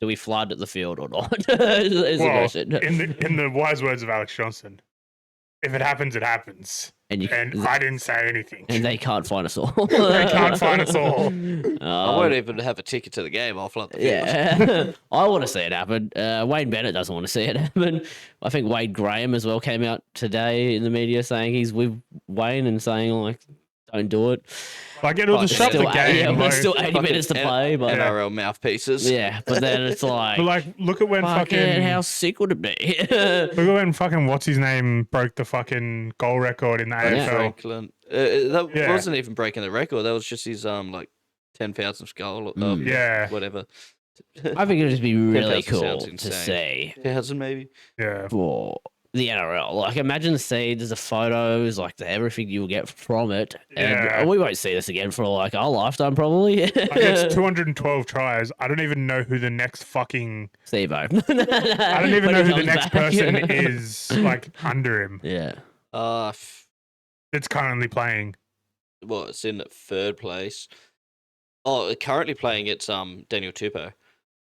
Do we flood the field or not? is the Well, question. in the wise words of Alex Johnson, if it happens, it happens. And I didn't say anything. and they can't find us all. They can't find us all. I won't even have a ticket to the game. I'll flood the field. Yeah, I want to see it happen. Wayne Bennett doesn't want to see it happen. I think Wade Graham as well came out today in the media saying he's with Wayne and saying like, don't do it. Like, it'll disrupt the game. Yeah, like, still 80 minutes to play, but NRL mouthpieces. yeah, but then it's like, but like, look at when fucking how sick would it be? look at when fucking what's his name broke the fucking goal record in the AFL. Franklin. That Yeah. wasn't even breaking the record. That was just his like 10,000th goal. Yeah. Whatever. I think it'd just be really 10,000 cool sounds to insane. see 1,000 maybe. Yeah. for the NRL. Like, imagine the scenes, the photos, like everything you'll get from it. Yeah. And we won't see this again for like our lifetime, probably. Like, it's 212 tries. I don't even know who the next fucking. Steve-O. I don't even know who the next person is like under him. Yeah. That's currently playing. Well, it's in 3rd place. Oh, currently playing it's Daniel Tupou.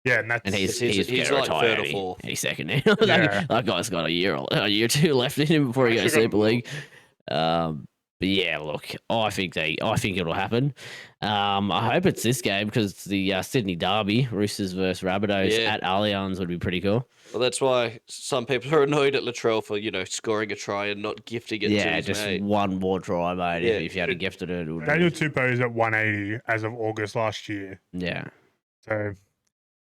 Yeah, and that's And he's He's gonna like retire 3rd or any 4th. any second now. Yeah. that guy's got a year or 2 left in him before he goes Actually Super League. But yeah, look, I think it'll happen. I hope it's this game because the Sydney Derby, Roosters versus Rabbitohs Yeah. at Allianz would be pretty cool. Well, that's why some people are annoyed at Latrell for, scoring a try and not gifting it to Yeah, his just mate. one more try, mate. Yeah. If you had gifted it, it would Daniel Tupou is at 180 as of August last year. yeah. So,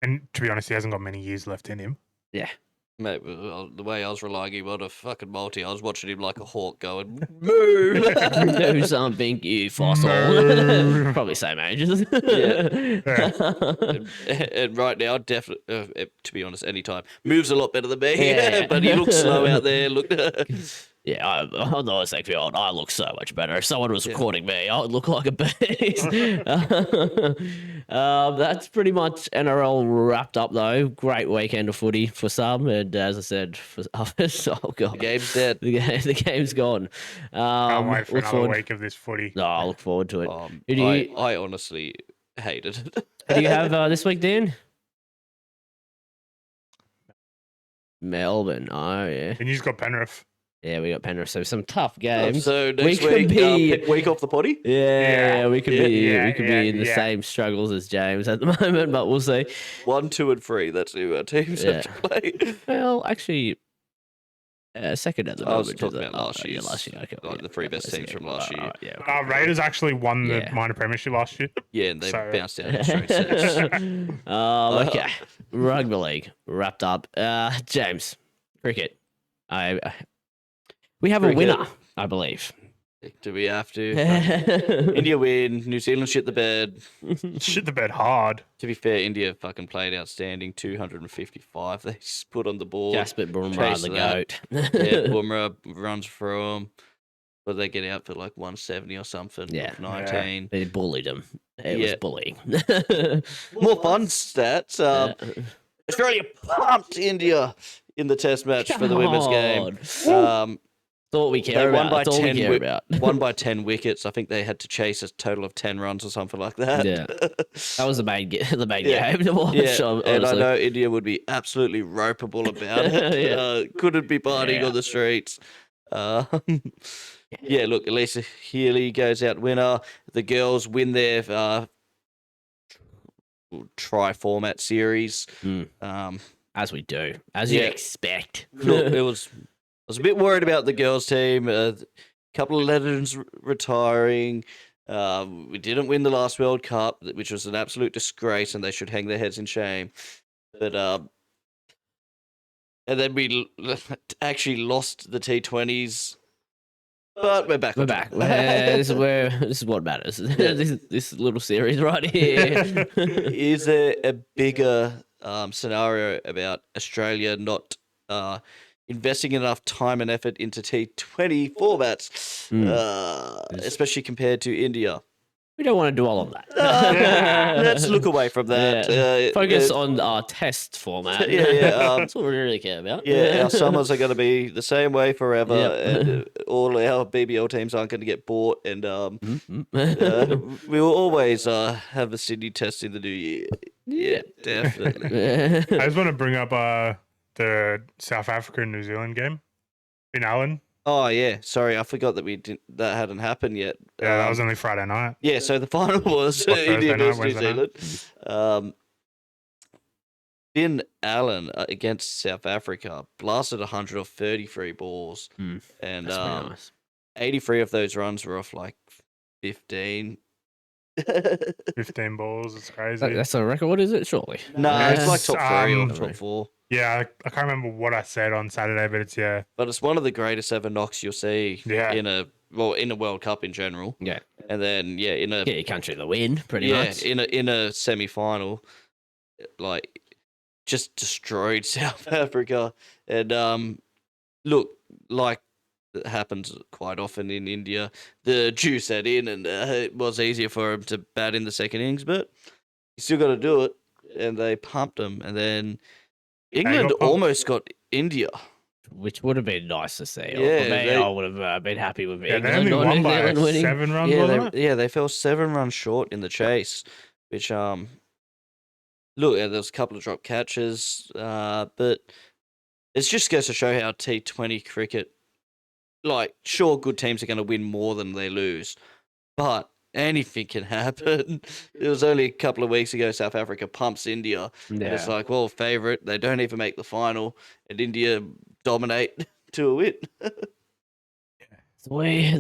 and to be honest, he hasn't got many years left in him. Mate, the way I was relying him on a fucking multi, I was watching him like a hawk going, moo! Do something, you fossil. No. Probably same ages. And right now, definitely, to be honest, anytime moves a lot better than me. Yeah. But he looks slow out there. Look, Yeah, Yeah, I'm not saying I look so much better. If someone was recording me, I would look like a beast. That's pretty much NRL wrapped up, though. Great weekend of footy for some, and as I said, for others, oh god, The game's dead. The game's gone. Can't wait for look another forward. week of this footy. No, I look forward to it. Who do you, I honestly hated it. who do you have this week, Dan? Melbourne. Oh yeah, And you've got Penrith. yeah. We got Penrith. So some tough games. So next could week, be- pick week off the potty. Yeah, we could be in the yeah. same struggles as James at the moment, but we'll see. 1, 2, and 3. That's who our teams have to play. Well, actually, second at the I was moment. talking is about last year. Last year, okay. Like the three best teams from last year. Yeah. Raiders actually won the Yeah. minor premiership last year. Yeah, and they So- bounced down in straight sets. Okay. Rugby league wrapped up. James, cricket. We have a Cricket. winner, I believe. Do we have to? India win. New Zealand shit the bed. Shit the bed hard. To be fair, India fucking played outstanding. 255 they put on the board. Jasper Bumrah, Chase the that. goat. Yeah, Bumrah runs through them. But they get out for like 170 or something. Yeah. 19. They bullied him. It was Yeah. bullying. More fun stats. Australia pumped India in the test match for the women's game. That's all we They care won about. by That's all we 10 care about. won by 10 wickets. I think they had to chase a total of 10 runs or something like that. Yeah. That was the main Yeah. game to watch. Yeah, honestly. and I know India would be absolutely ropeable about it. Yeah. Couldn't be partying Yeah. on the streets. Yeah, look, Elisa Healy goes out winner. The girls win their tri-format series. As we do, as you Yeah. expect. Look, I was a bit worried about the girls' team. A couple of legends retiring. We didn't win the last World Cup, which was an absolute disgrace, and they should hang their heads in shame. But and then we actually lost the T20s. But we're back. We're on back. top. This is what matters. This little series right here. Is there a bigger scenario about Australia not investing enough time and effort into T20 formats, especially compared to India? We don't want to dwell on that. Let's look away from that. Yeah. Focus on our test format. Yeah. That's what we really care about. Yeah, our summers are going to be the same way forever, Yep. and all our BBL teams aren't going to get bought, and we will always have a Sydney test in the new year. Yeah, definitely. I just want to bring up the South Africa and New Zealand game in Allen. Oh yeah, sorry, I forgot that that hadn't happened yet. Yeah, that was only Friday night. Yeah, so the final was What, India Thursday night, versus New Wednesday Zealand. Finn Allen against South Africa blasted 100 off 33 balls, and That's pretty nice. 83 of those runs were off like 15. 15 balls. It's crazy. That's a record. What is it? Surely. No, it's like It's, top 3 or um, top 4. Yeah, I can't remember what I said on Saturday, but it's But it's one of the greatest ever knocks you'll see Yeah. in a World Cup in general. Yeah. And then in a Get your country the win, pretty much. in a semi-final, like just destroyed South Africa. And look, like it happens quite often in India, the juice set in, and it was easier for him to bat in the second innings, but you still got to do it. And they pumped him, and then England got pumped. almost got India. Which would have been nice to see. Yeah, For me, they- I would have been happy with yeah, they England only or won New by Zealand winning. 7 runs, Yeah, wasn't it? they fell 7 runs short in the chase, which look, there was a couple of drop catches, but it just goes to show how T20 cricket, like, sure, good teams are going to win more than they lose, but anything can happen. It was only a couple of weeks ago, South Africa pumps India, and it's like, well, favourite, they don't even make the final, and India dominate to a win. The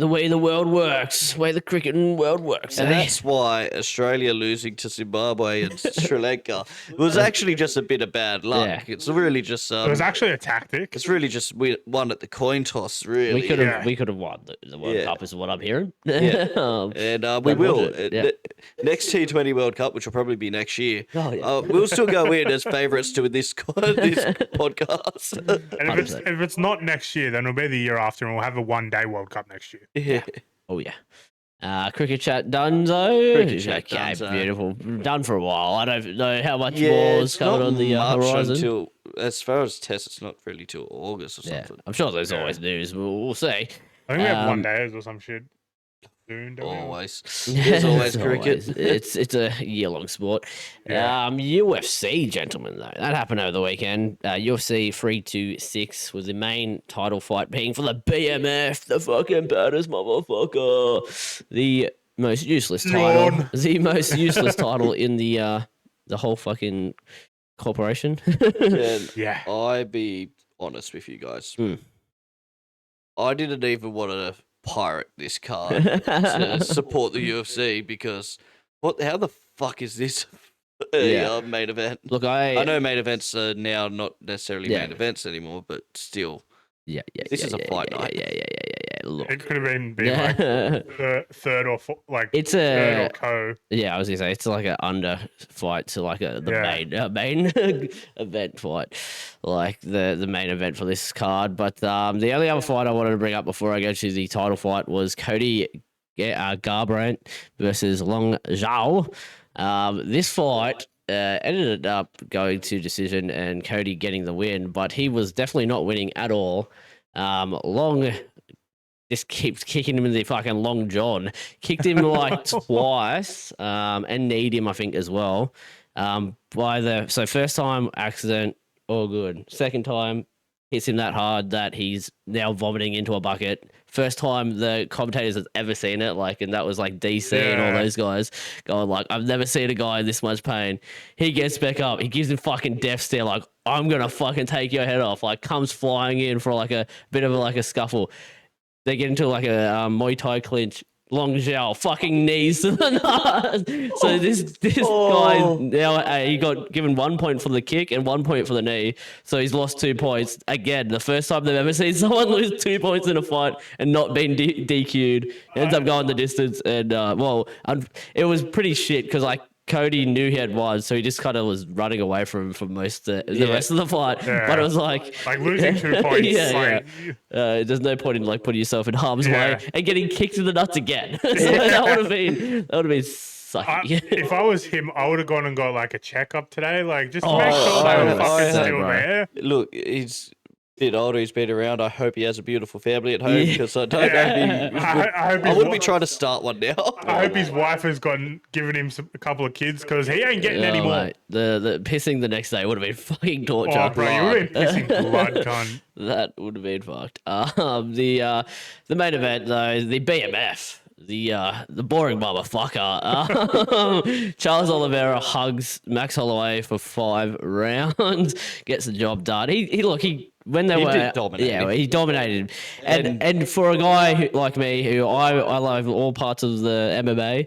way the world works, the way the cricket world works. And that's why Australia losing to Zimbabwe and Sri Lanka was actually just a bit of bad luck. Yeah. It's really just It was actually a tactic. it's really just we won at the coin toss. Really, we could have won the World Cup, is what I'm hearing. Yeah. And we will. Yeah. Next T20 World Cup, which will probably be next year, Oh, yeah. we'll still go in as favourites to this podcast. And if it's not next year, then it'll be the year after, and we'll have a one-day World Cup next year. Yeah. Oh yeah. Cricket chat done, though. Cricket chat okay, donezo. beautiful. Done for a while. I don't know how much Yeah, more is it's coming not on the much horizon. until, as far as tests, it's not really till August or Yeah, something. I'm sure there's always news. We'll see. I think we have 1 Um, days or some shit soon. Don't we? Always. There's always cricket. It's a year-long sport. Yeah. UFC, gentlemen, though. That happened over the weekend. UFC 326 was the main title fight being for the BMF, the fucking baddest motherfucker. The most useless title. Yawn. The most useless title in the whole fucking corporation. And Yeah. I be honest with you guys. Hmm. I didn't even want to pirate this card to support the UFC because how the fuck is this a main event? Look, I know main events are now not necessarily Yeah. main events anymore, but still. This is a fight night. Yeah. Look. It could have been Yeah. like third or It's third a or co. Yeah, I was gonna say it's like an under fight to like the main event fight, like the main event for this card. But the only other fight I wanted to bring up before I go to the title fight was Cody Garbrandt versus Long Zhao. This fight ended up going to decision and Cody getting the win, but he was definitely not winning at all. Long just keeps kicking him in the fucking long john. Kicked him like twice, and kneed him, I think, as well. So first time accident, all good. Second time hits him that hard that he's now vomiting into a bucket. First time the commentators have ever seen it, and that was like DC and all those guys going like, I've never seen a guy in this much pain. He gets back up, he gives him fucking death stare, like, I'm gonna fucking take your head off. Like, comes flying in for like a bit of a scuffle. They get into like a Muay Thai clinch. Long Zhao fucking knees to the nuts. So this guy now he got given 1 point for the kick and 1 point for the knee. So he's lost 2 points. Again, the first time they've ever seen someone lose 2 points in a fight and not been DQ'd. Ends up going the distance, and it was pretty shit because Cody knew he had won, so he just kind of was running away from most the rest of the fight. Yeah. But it was like losing 2 points. there's no point in putting yourself in harm's Yeah. way and getting kicked in the nuts again. So that would have been sucky. If I was him, I would have gone and got like a checkup today, just to Oh, make sure they were fucking say, still bro. there. Look, he's a bit older, he's been around. I hope he has a beautiful family at home Yeah. because I don't know if he. I hope I his wouldn't be wi- trying to start one now. I hope his wife has given him a couple of kids because he ain't getting any more. Mate, the pissing the next day would have been fucking torture. Oh, bro, you would have been pissing blood, cunt. That would have been fucked. The main event though, the BMF. The boring motherfucker. Charles Oliveira hugs Max Holloway for 5 rounds, gets the job done. He did dominate. Yeah, he dominated. And for a guy like me, who I love all parts of the MMA,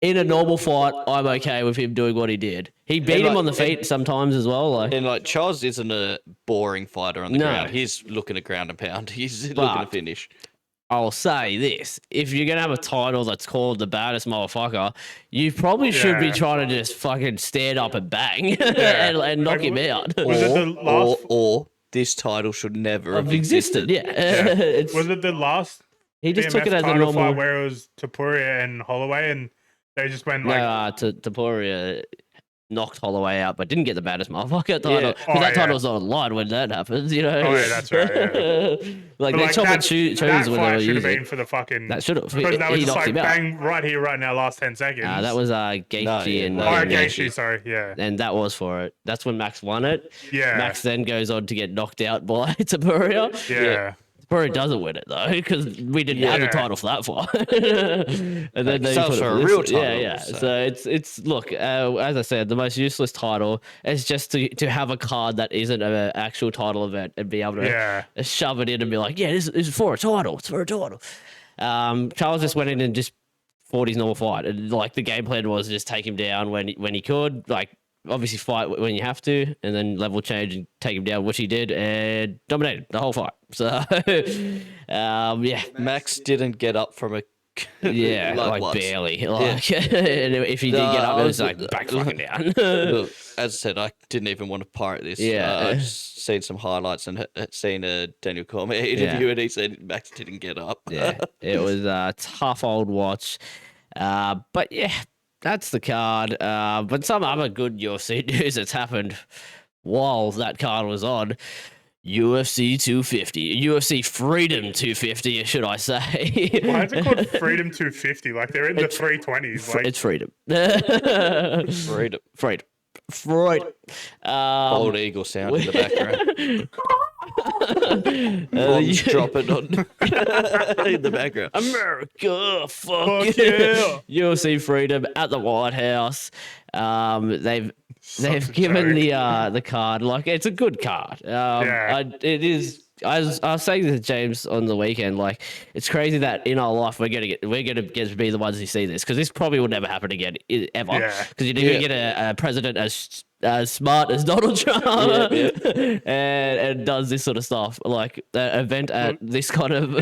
in a normal fight, I'm okay with him doing what he did. He beat him on the feet sometimes as well. And Charles isn't a boring fighter on the No. ground. He's looking to ground and pound. He's looking to finish. I'll say this: if you're gonna have a title that's called the baddest motherfucker, you probably should be Yeah. trying to just fucking stand up and bang and knock him out. Was it the last? Or this title should never have Have existed, yeah. It's- Was it the last he just took BMF it as a title normal. fight where it was Tapuria and Holloway, and they just went like, Taporia knocked Holloway out, but didn't get the baddest motherfucker title. Yeah. 'Cause Oh, that yeah. title's not online when that happens, you know. Oh, yeah, that's right, yeah. Like But, they like, chop and that choose that when they fight were should have using. been for the fucking. That should have. Because that was He just knocked like him out. bang right here, right now, last 10 seconds. That was Gaethje No, yeah, and no, Oh, yeah. Gaethje, sorry, yeah. and that was for it. That's when Max won it. Yeah. Max then goes on to get knocked out by Tapuria. Yeah. Sapporo doesn't win it though, because we didn't have the title for that fight. And then they Sounds put it for for a this real one. title, Yeah. so. So it's look, as I said, the most useless title is just to have a card that isn't an actual title event and be able to shove it in and be like, yeah, this is for a title. It's for a title. Charles just went in and just fought his normal fight, and like the game plan was just take him down when he could, like obviously fight when you have to, and then level change and take him down, which he did, and dominated the whole fight. So yeah, Max didn't get up from a like barely. Like and if he did get up, it was like back fucking down. Look, as I said, I didn't even want to pirate this. Yeah. I just seen some highlights and seen a Daniel Cormier interview, and he said Max didn't get up. Yeah, it was a tough old watch. But yeah, that's the card. But some other good UFC news that's happened while that card was on. UFC 250, UFC Freedom 250, should I say? Why is it called Freedom 250? Like they're in the 320s. Like It's Freedom. Freedom. Freud. Old eagle sound in the background. Bombs dropping on in the background. America, fuck yeah. UFC Freedom at the White House. They've given the card, like, it's a good card. It is. I was saying to James on the weekend, like, it's crazy that in our life we're gonna get to be the ones who see this, because this probably will never happen again ever. Because you didn't get a president as smart as Donald Trump and does this sort of stuff. Like the event at this kind of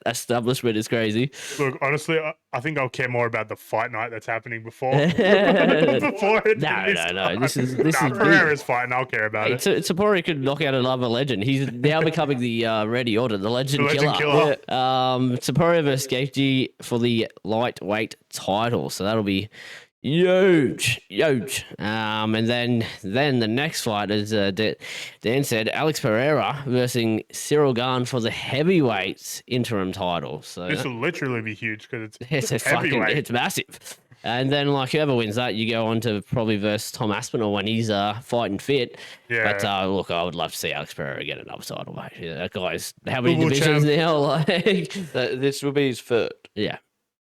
establishment is crazy. Look, honestly, I think I'll care more about the fight night that's happening before. before No. This is Pereira's fight, and I'll care about it. Sapporo could knock out another legend. He's now becoming the Randy Orton, the legend killer. Sapporo versus Gaethje for the lightweight title. So that'll be huge. And then the next fight, as Dan said, Alex Pereira versus Cyril Gane for the heavyweights interim title. So this will literally be huge because it's heavyweight. it's massive. And then, like, whoever wins that, you go on to probably versus Tom Aspinall when he's fighting fit. Yeah. But look, I would love to see Alex Pereira get another title, mate. Yeah, that guy's how many Global divisions champ. now? Like, This will be his third. yeah.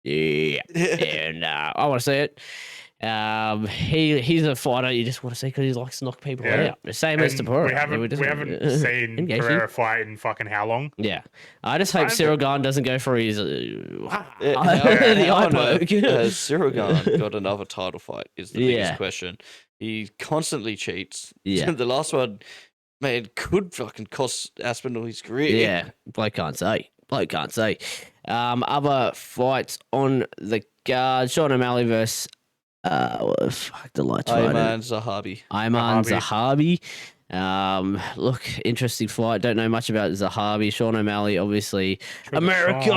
And I want to see it. He's a fighter you just want to see because he likes to knock people out. The same as Sapporo. We haven't seen Pereira fight in fucking how long? Yeah, I just hope Cyril Gane doesn't go for his the How eye on earth poke. has Cyril Gane got another title fight is the biggest question. He constantly cheats. Yeah. The last one, man, could fucking cost Aspinall his career. Yeah, Blake can't say. Other fights on the card: Sean O'Malley versus the lights. Ayman Zahabi. Ayman Zahabi. Look, interesting fight. Don't know much about Zahabi. Sean O'Malley, obviously, America,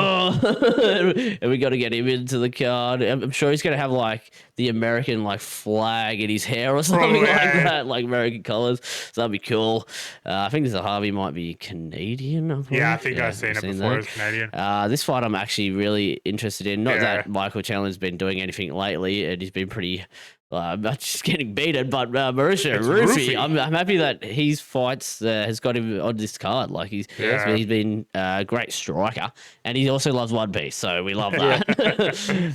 and we got to get him into the card. I'm sure he's gonna have like the American like flag in his hair or something like that, like American colors. So that'd be cool. I think Zahabi might be Canadian. I think I've seen it before. It's Canadian. This fight I'm actually really interested in. Not that Michael Chandler's been doing anything lately, and he's been pretty. Not just getting beaten, but Mauricio Rufy. I'm happy that his fights has got him on this card. Like he's been a great striker, and he also loves One Piece, so we love that.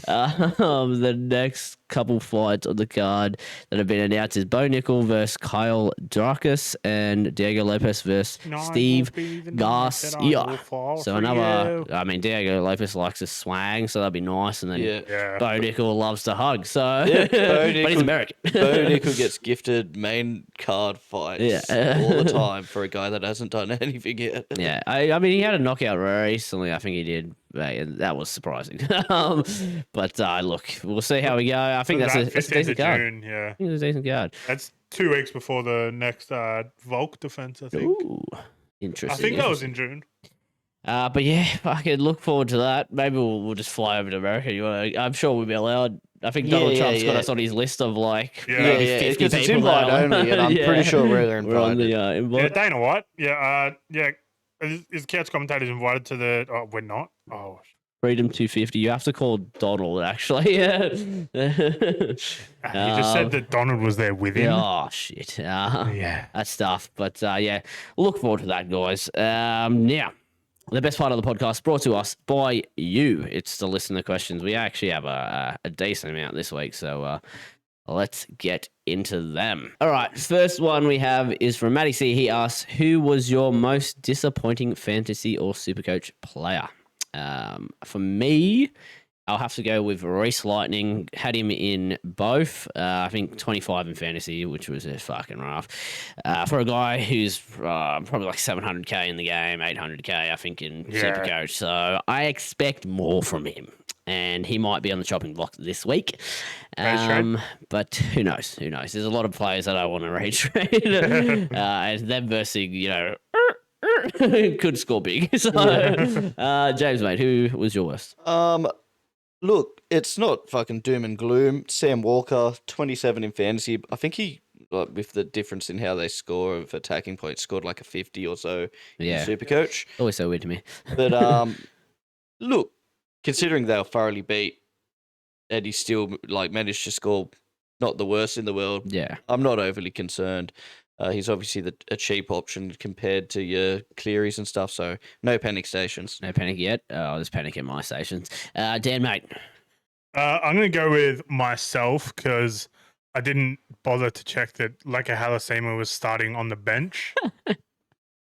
The next couple fights on the card that have been announced is Bo Nickel versus Kyle Druckus and Diego Lopez versus Steve Garcia. So Diego Lopez likes to swang, so that'd be nice, and then Bo Nickel loves to hug. So. But he's American. Bo Nickel gets gifted main card fights all the time for a guy that hasn't done anything yet. Yeah, I mean, he had a knockout recently. I think he did. That was surprising. But look, we'll see how we go. I think that's a decent card. June, I think it's a decent card. That's 2 weeks before the next Volk defense, I think. Ooh, interesting. I think that was in June. But yeah, I can look forward to that. Maybe we'll just fly over to America. I'm sure we'll be allowed. I think Donald Trump's got us on his list of like 50 because people. It's invite only, and I'm pretty sure we're invited. We're on the invite. Yeah, Dana White. Is Couch Commentators invited to the? Oh, we're not. Oh, Freedom 250. You have to call Donald. Actually, he just said that Donald was there with him. Oh shit. That's tough. But look forward to that, guys. Now. the best part of the podcast brought to us by you. It's the listener questions. We actually have a decent amount this week, so let's get into them. All right, first one we have is from Matty C. He asks, who was your most disappointing fantasy or Supercoach player? For me, I'll have to go with Reece Lightning. Had him in both. I think 25 in fantasy, which was fucking rough. For a guy who's probably like 700k in the game, 800k, I think, in Supercoach. So I expect more from him. And he might be on the chopping block this week. But who knows? Who knows? There's a lot of players that I want to retrade. And them versing, could score big. So, James, mate, who was your worst? Look, it's not fucking doom and gloom. Sam Walker, 27 in fantasy. I think he, with the difference in how they score of attacking points, scored like a 50 or so in Supercoach. Always so weird to me. But look, considering they were thoroughly beat, and he still managed to score not the worst in the world. Yeah, I'm not overly concerned. He's obviously a cheap option compared to your Clearys and stuff, so no panic stations. No panic yet. There's panic in my stations. Dan, mate. I'm going to go with myself because I didn't bother to check that Leka Halasima was starting on the bench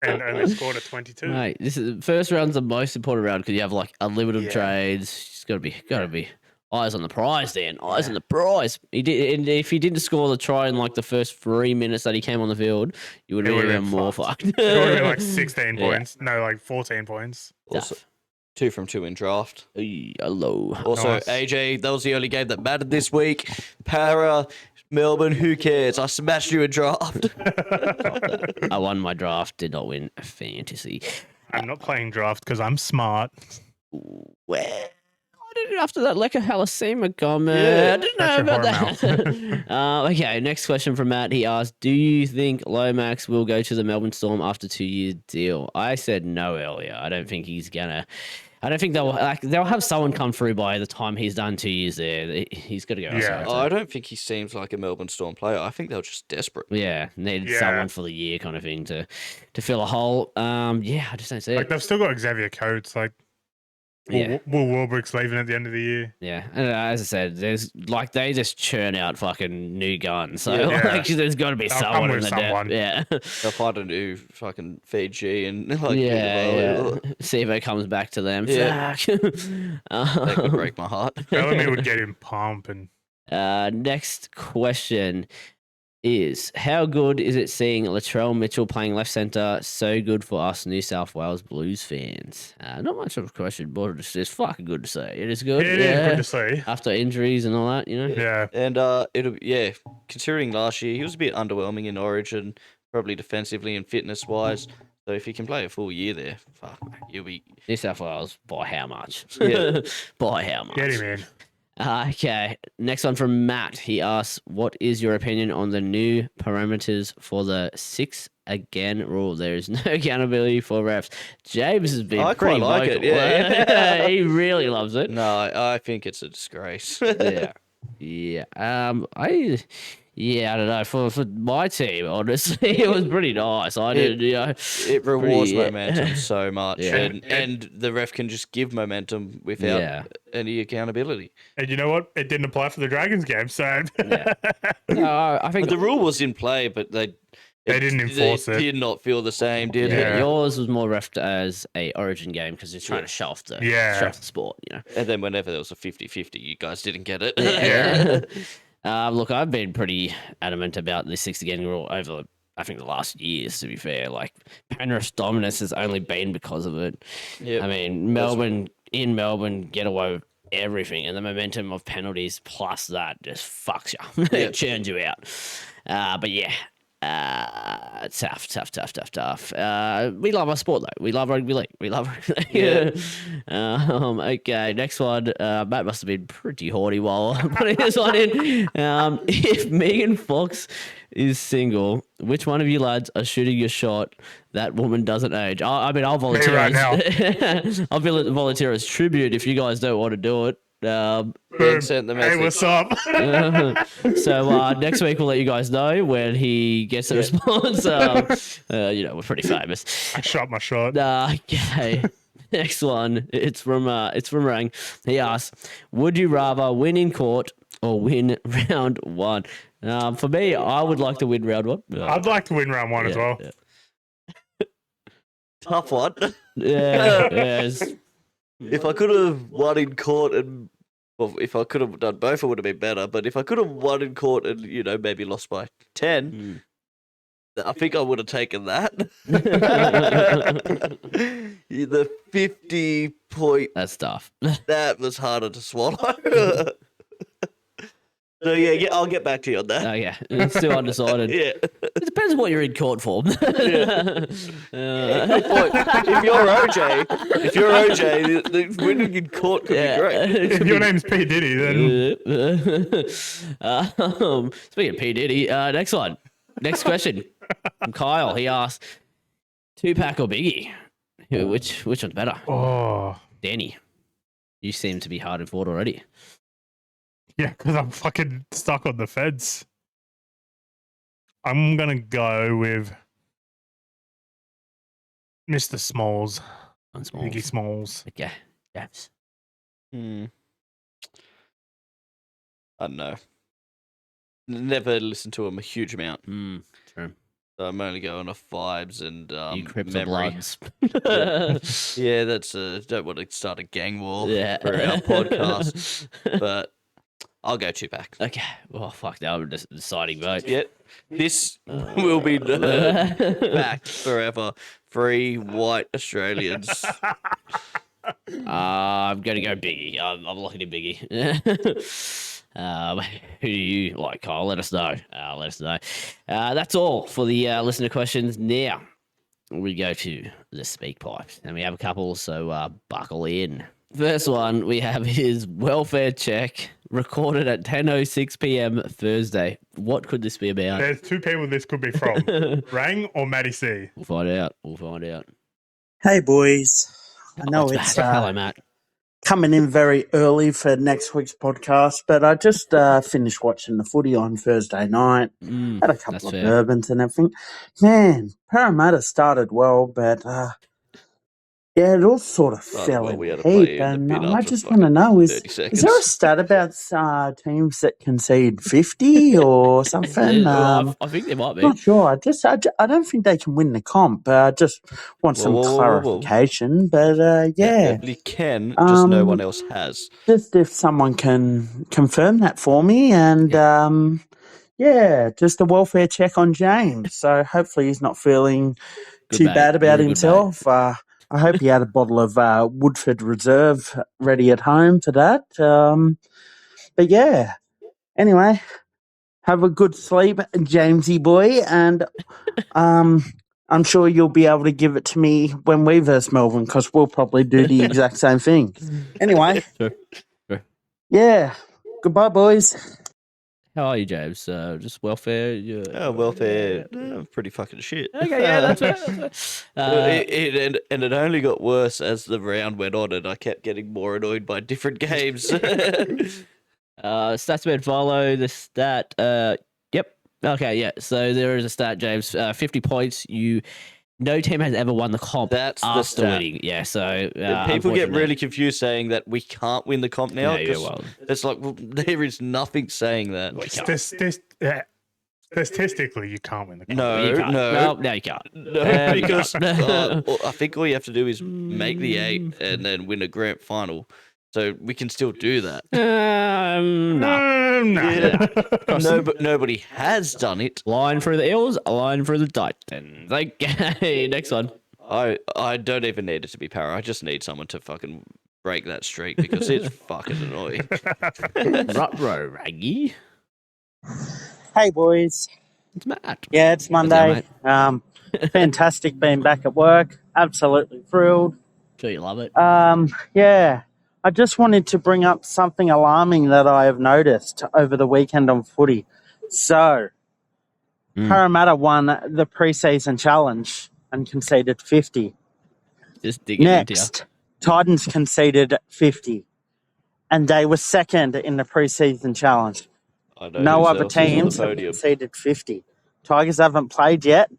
and only scored a 22. Mate, this is first round's the most important round because you have unlimited trades. It's got to be eyes on the prize, Dan. Eyes on the prize. He did, and if he didn't score the try in the first 3 minutes that he came on the field, you would have been even more fucked. It would have been 16 points. No, 14 points. Also, 2 from 2 in draft. Hello. Also, nice. AJ, that was the only game that mattered this week. Para, Melbourne, who cares? I smashed you in draft. I won my draft, did not win fantasy. I'm not playing draft because I'm smart. Well, after that Leka Halasima comment, I didn't know about that. Okay, next question from Matt. He asked, do you think Lomax will go to the Melbourne Storm after 2-year deal? I said no earlier. I don't think he's gonna. I don't think they'll have someone come through by the time he's done 2 years there. He's got to go. Yeah. I don't think he seems like a Melbourne Storm player. I think they were just desperate. Yeah, needed someone for the year kind of thing to fill a hole. I just don't see it. They've still got Xavier Coates. Will Warbrick's leaving at the end of the year. Yeah, and as I said, there's they just churn out fucking new guns. So there's got to be someone in the depth. Yeah, they'll find a new fucking Fiji and see if it comes back to them. Yeah, that could break my heart. Bellamy would get him pump and. Next question is, how good is it seeing Latrell Mitchell playing left centre? So good for us New South Wales Blues fans. Not much of a question, but it's fucking good to see. It is good. It is good to see. After injuries and all that, Yeah. And considering last year, he was a bit underwhelming in Origin, probably defensively and fitness-wise. So if he can play a full year there, fuck, he'll be... New South Wales, by how much? Yeah. By how much? Get him in. Okay, next one from Matt. He asks, what is your opinion on the new parameters for the 6 again rule? There is no accountability for refs. James has been pretty quite like vocal. it, yeah. He really loves it. No, I think it's a disgrace. Yeah. I don't know. For my team, honestly, it was pretty nice. It rewards momentum so much, and the ref can just give momentum without any accountability. And you know what? It didn't apply for the Dragons game, so No, I think the rule was in play, but they didn't enforce it. Did not feel the same, did it? Yours was more refed as a Origin game because it's trying to show off the sport, And then whenever there was a 50-50, you guys didn't get it. Look, I've been pretty adamant about this 6 again rule over, I think, the last years, to be fair. Penrith's dominance has only been because of it. Yep. I mean, Melbourne get away with everything, and the momentum of penalties plus that just fucks you. It churns you out. But yeah. Tough. We love our sport, though. We love rugby league. Okay, next one. Matt must have been pretty haughty while putting this one in. If Megan Fox is single, which one of you lads are shooting your shot? That woman doesn't age. I'll volunteer. Me right now. I'll volunteer as tribute if you guys don't want to do it. Sent the message. Hey, what's up? So next week we'll let you guys know when he gets a response. We're pretty famous. I shot my shot. Okay. Next one. It's from Rang. He asks, would you rather win in court or win round one? For me, I would like to win round one. I'd like to win round one as well. Yeah. Tough one. Yeah. Yes. If I could have won in court and, well, if I could have done both, it would have been better. But if I could have won in court and, maybe lost by 10, I think I would have taken that. The 50 point. That's tough. That was harder to swallow. So yeah, I'll get back to you on that. Oh yeah, it's still undecided. Yeah. It depends on what you're in court for. Good point. If you're OJ, the winning in court could be great. If your name's P Diddy, then speaking of P Diddy, next one, next question from Kyle. He asked, Tupac or Biggie? Which one's better? oh Danny, you seem to be hard and fought already. yeah, because I'm fucking stuck on the feds. I'm gonna go with Mr. Smalls, Biggie Smalls. Okay, yes. I don't know. Never listened to him a huge amount. True. So I'm only going off vibes and You crypto memory. bloods. Yeah, that's don't want to start a gang war Yeah. for our podcast, but I'll go Tupac. Okay. Well, fuck. Now I'm just deciding vote. Yep. This will be back forever. Free white Australians. I'm gonna go Biggie. I'm locking in Biggie. Who do you like, Kyle? Let us know. That's all for the listener questions. Now we go to the speak pipes, and we have a couple, so buckle in. First one we have is welfare check, recorded at 10:06 p.m. Thursday. What could this be about? There's two people this could be from: Rang or Matty C. We'll find out. Hey, boys. I know Matt. it's Hello, Matt. coming in very early for next week's podcast, but I just finished watching the footy on Thursday night. Had a couple of bourbons and everything. Man, Parramatta started well, but yeah, it all sort of fell in a heap. And I just want to know, is there a stat about teams that concede 50 or something? I think there might be. Not sure. I don't think they can win the comp. I just want some clarification. But yeah. You can, just no one else has. Just if someone can confirm that for me. And just a welfare check on James. So hopefully he's not feeling too bad about himself. I hope he had a bottle of Woodford Reserve ready at home for that. But yeah, anyway, have a good sleep, Jamesy boy, and I'm sure you'll be able to give it to me when we verse Melbourne, because we'll probably do the exact same thing. Anyway, Sure. Yeah, goodbye, boys. How are you, James? Just welfare? Welfare. Pretty fucking shit. Okay, yeah, that's right. And it only got worse as the round went on, and I kept getting more annoyed by different games. Statsman follow the stat. Yep. Okay, yeah. So there is a stat, James. 50 points. No team has ever won the comp after winning. Yeah, so people get really confused saying that we can't win the comp now. Yeah, it's like, well, there is nothing saying that. Statistically, you can't win the comp. No, you can't. No, you can't. No, because I think all you have to do is make the 8 and then win a grand final. So we can still do that. No. No, but nobody has done it. Line for the Eels, a line for the Titans. Okay, next one. I don't even need it to be Para. I just need someone to fucking break that streak because it's fucking annoying. Ruh-roh, Raggy. Hey, boys. It's Matt. Yeah, it's Monday. Fantastic being back at work. Absolutely thrilled. Sure you love it. Yeah. I just wanted to bring up something alarming that I have noticed over the weekend on footy. So, Parramatta won the preseason challenge and conceded 50. Just digging into you. Next, Titans conceded 50, and they were second in the preseason challenge. No other teams have conceded 50. Tigers haven't played yet,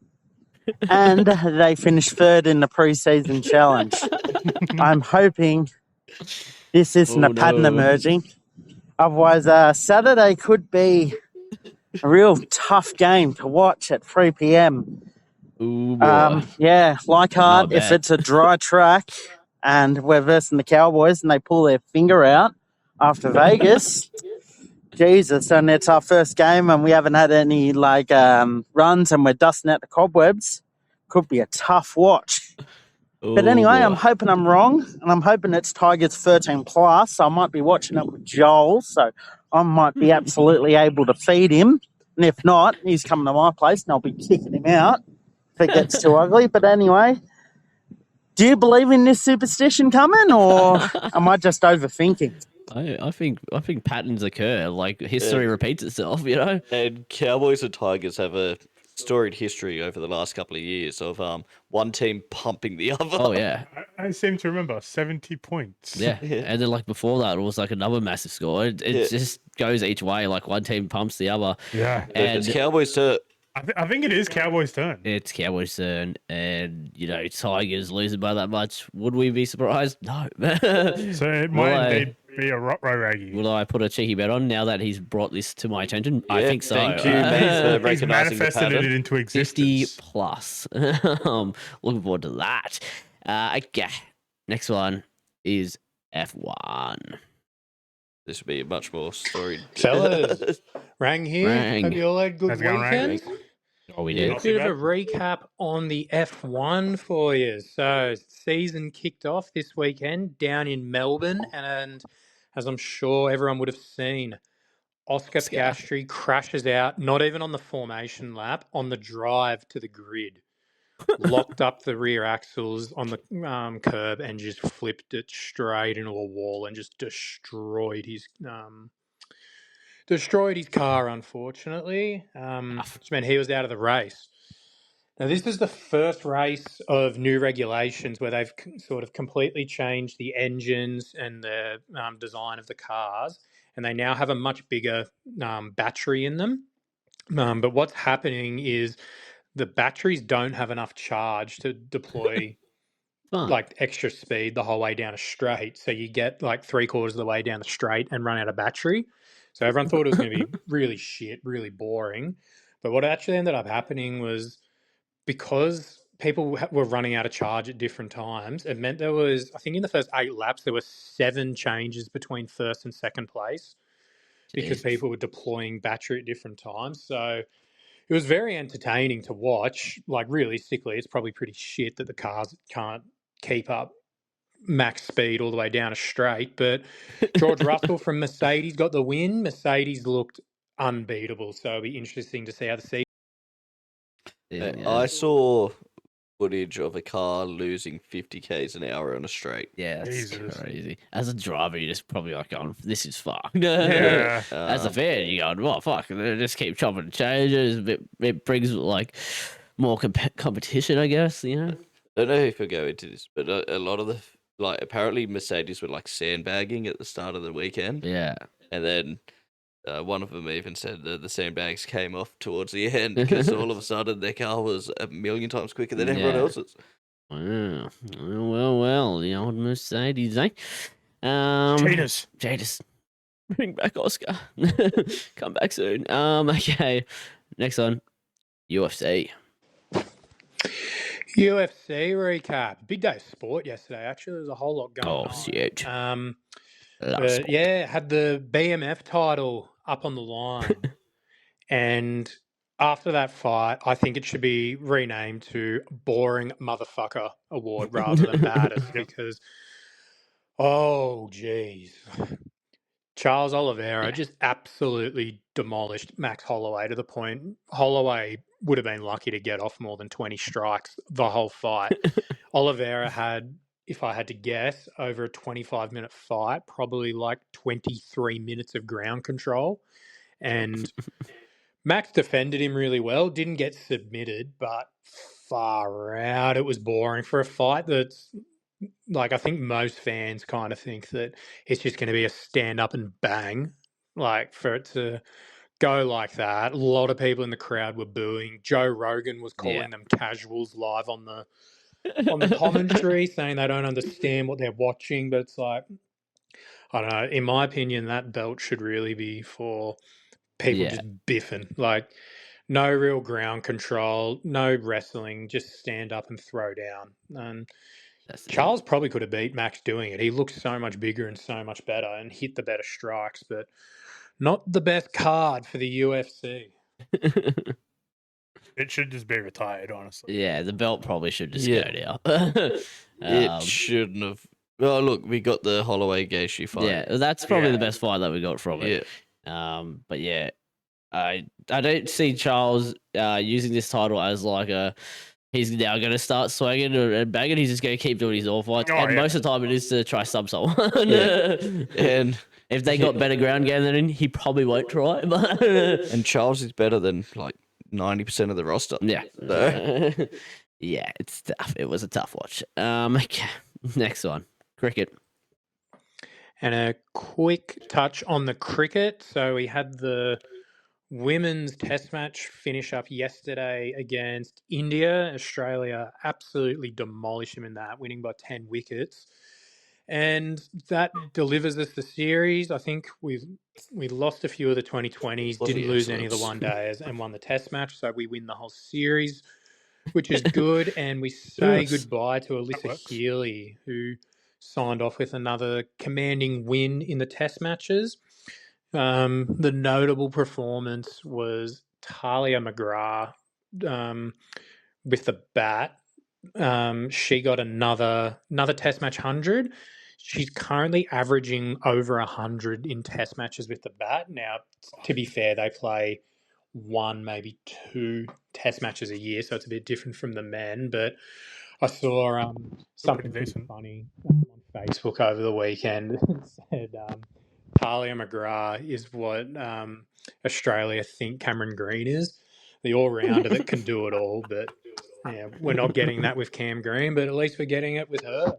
and they finished third in the preseason challenge. I'm hoping this isn't a pattern emerging. Otherwise, Saturday could be a real tough game to watch at 3 p.m. Ooh, boy. Yeah, Leichhardt, if it's a dry track and we're versing the Cowboys and they pull their finger out after Vegas, Jesus, and it's our first game and we haven't had any runs and we're dusting out the cobwebs, could be a tough watch. But anyway, I'm hoping I'm wrong, and I'm hoping it's Tigers 13 plus. So I might be watching it with Joel, so I might be absolutely able to feed him. And if not, he's coming to my place, and I'll be kicking him out if it gets too ugly. But anyway, do you believe in this superstition coming, or am I just overthinking? I think patterns occur. Like history repeats itself, you know. And Cowboys and Tigers have a storied history over the last couple of years of one team pumping the other. Oh yeah, I seem to remember 70 points. yeah. And then like before that, it was like another massive score. It just goes each way. Like one team pumps the other. Yeah, and it's Cowboys to. I think it is Cowboys' turn. It's Cowboys' turn, and Tigers losing by that much. Would we be surprised? No. So it might indeed be a Raggy. Will I put a cheeky bet on now that he's brought this to my attention? I think so. Thank you, mate, for He's manifested it into existence. 50 plus. Looking forward to that. Okay. Next one is F1. This would be a much more storied. Fellas, Rang here. Hope you all had a good weekend. Oh, we did. A bit of a recap on the F1 for you. So, season kicked off this weekend down in Melbourne, and as I'm sure everyone would have seen, Oscar Piastri crashes out, not even on the formation lap, on the drive to the grid. Locked up the rear axles on the curb and just flipped it straight into a wall and just destroyed his car, unfortunately, which meant he was out of the race. Now, this is the first race of new regulations where they've sort of completely changed the engines and the design of the cars, and they now have a much bigger battery in them. But what's happening is the batteries don't have enough charge to deploy like extra speed the whole way down a straight. So you get like 3/4 of the way down the straight and run out of battery. So everyone thought it was going to be really shit, really boring. But what actually ended up happening was because people were running out of charge at different times, it meant there was, I think in the first 8 laps, there were 7 changes between first and second place because people were deploying battery at different times. So it was very entertaining to watch. Like realistically, it's probably pretty shit that the cars can't keep up max speed all the way down a straight. But George Russell from Mercedes got the win. Mercedes looked unbeatable. So it'll be interesting to see how the season. I saw footage of a car losing 50 k's an hour on a straight. Yeah, that's crazy. As a driver, you're just probably like going, "This is fucked." Yeah. As a fan, you're going, "Well, fuck." They just keep chopping changes. It brings like more competition, I guess. You know. I don't know if we'll go into this, but a lot of the apparently Mercedes were like sandbagging at the start of the weekend. Yeah, and then. One of them even said that the sandbags came off towards the end because all of a sudden their car was a million times quicker than everyone else's. Wow. Well, the old Mercedes, eh? Jadis. Bring back Oscar. Come back soon. Okay. Next one. UFC. UFC recap. Big day of sport yesterday, actually. There was a whole lot going on. Oh, shit. But yeah, had the BMF title up on the line. And after that fight, I think it should be renamed to Boring Motherfucker Award rather than Baddest because, oh, geez. Charles Oliveira just absolutely demolished Max Holloway to the point Holloway would have been lucky to get off more than 20 strikes the whole fight. Oliveira had, if I had to guess, over a 25-minute fight, probably like 23 minutes of ground control. And Max defended him really well, didn't get submitted, but far out. It was boring for a fight that's like, I think most fans kind of think that it's just going to be a stand up and bang. Like for it to go like that, a lot of people in the crowd were booing. Joe Rogan was calling them casuals live on the on the commentary saying they don't understand what they're watching, but it's like, I don't know. In my opinion, that belt should really be for people Yeah. just biffing. Like, no real ground control, no wrestling, just stand up and throw down. And That's the Charles probably could have beat Max doing it. He looks so much bigger and so much better and hit the better strikes, but not the best card for the UFC. thing. It should just be retired, honestly. Yeah, the belt probably should just Yeah. go now. It shouldn't have. Oh, look, we got the Holloway Gaethje fight. Yeah, that's probably Yeah. the best fight that we got from it. Yeah. But yeah, I don't see Charles using this title as like he's now going to start swinging and banging. He's just going to keep doing his all fights, Oh, and yeah. most of the time it is to try sub someone. And if they got better ground game than him, he probably won't try. But and Charles is better than like 90% of the roster. yeah, So, yeah, it's tough. It was a tough watch. Okay. Next one, cricket. And a quick touch on the cricket. So we had the women's test match finish up yesterday against India. Australia absolutely demolished them in that, winning by 10 wickets. And that delivers us the series. I think we lost a few of the 2020s, Bloody didn't lose any of the excellence. one days, and won the test match. So we win the whole series, which is good. And we say Yes. goodbye to Alyssa works. Healy, who signed off with another commanding win in the test matches. The notable performance was Talia McGrath with the bat. She got another test match 100. She's currently averaging over 100 in test matches with the bat. Now, to be fair, they play one, maybe two test matches a year, so it's a bit different from the men. But I saw something pretty decent. funny on Facebook over the weekend. It said Talia McGrath is what Australia think Cameron Green is, the all-rounder that can do it all. But yeah, we're not getting that with Cam Green, but at least we're getting it with her.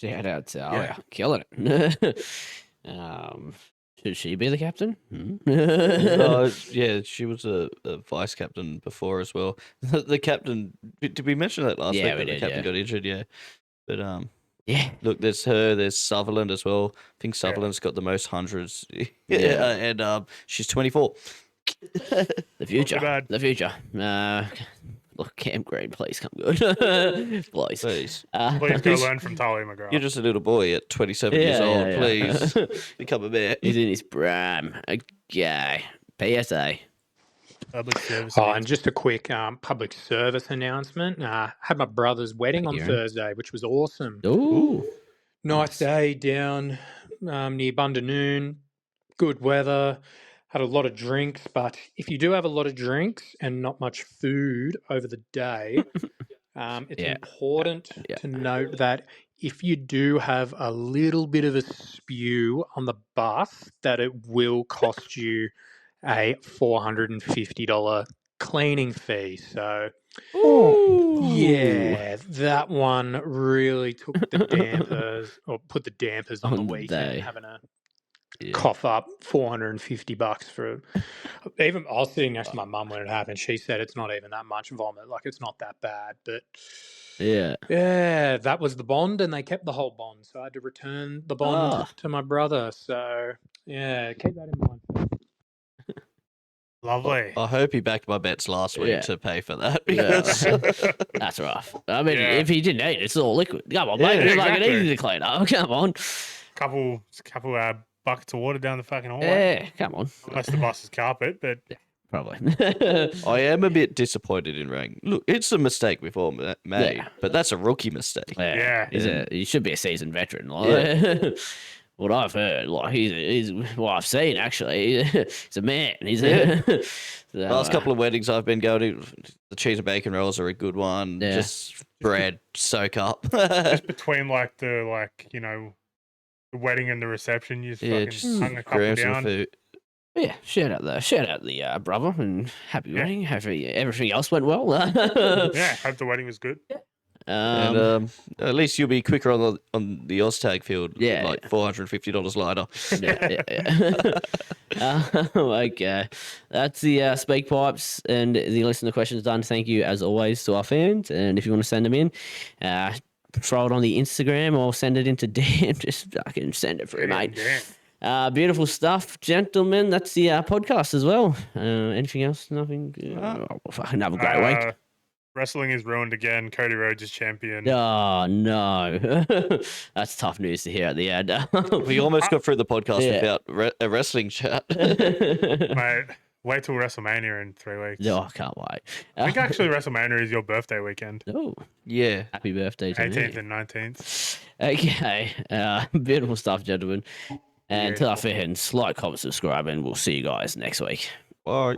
Shout out to Alia, killing it. Should she be the captain? Yeah, she was a vice captain before as well. The captain, did we mention that last week? Yeah, we That did, the captain yeah. got injured, yeah. But Yeah. look, there's her, there's Sutherland as well. I think Sutherland's got the most hundreds. Yeah. And she's 24. The future. bad. The future. Look, Cam Green, please come good. Please. Please. Please go learn from Talia McGrath. You're just a little boy at 27 years Yeah, old. yeah. Please become a man. He's in his prime. Okay. PSA. Public service. Oh, and just a quick public service announcement. Had my brother's wedding on Kieran. Thursday, which was awesome. Ooh. Nice day down near Bundanoon. Good weather. Had a lot of drinks, but if you do have a lot of drinks and not much food over the day, it's Yeah. important Yeah. to note that if you do have a little bit of a spew on the bus, that it will cost you a $450 cleaning fee. So, yeah, that one really took the dampers or put the dampers on the On the weekend, day. having a Yeah. cough up $450 for. Even I was sitting next to my mum when it happened. She said it's not even that much vomit, like it's not that bad. But Yeah. yeah, that was the bond, and they kept the whole bond, so I had to return the bond Ah. to my brother. So yeah, keep that in mind. Lovely. I hope he backed my bets last week Yeah. to pay for that because That's rough. I mean, Yeah. if he didn't eat it, it's all liquid. Come on, Yeah, mate. It's like it exactly. easy to clean up. Come on. couple buckets of water down the fucking hallway. Yeah, come on. Unless the bus is carpet, but Probably. I am a bit disappointed in Rang. Look, it's a mistake we've all made, Yeah. but that's a rookie mistake. Yeah. He should be a seasoned veteran. Like, what I've heard, like he's what I've seen actually. He's a man. He's so, Last couple of weddings I've been going to, the cheese and bacon rolls are a good one. Yeah. Just bread, soak up. just between the wedding and the reception, you just Yeah, fucking just hung a couple grab some down. food. yeah, shout out the brother and happy Yeah. wedding. Hopefully everything else went well. Yeah, hope the wedding was good. And at least you'll be quicker on the Oztag field. Yeah. Like $450 lighter. Okay. That's the speak pipes and the listener questions done. Thank you, as always, to our fans. And if you want to send them in, throw it on the Instagram or send it into Dan. Just fucking send it through, mate. Beautiful stuff, gentlemen. That's the podcast as well. Anything else? Nothing? Fucking have a great week. Wrestling is ruined again. Cody Rhodes is champion. Oh, no. That's tough news to hear at the end. We almost got through the podcast without a wrestling chat. Mate, wait till WrestleMania in 3 weeks. Oh, I can't wait. I think actually WrestleMania is your birthday weekend. Oh, yeah. Happy birthday to me. 18th and 19th. Okay. Beautiful stuff, gentlemen. And to our fans, like, comment, subscribe, and we'll see you guys next week. Bye.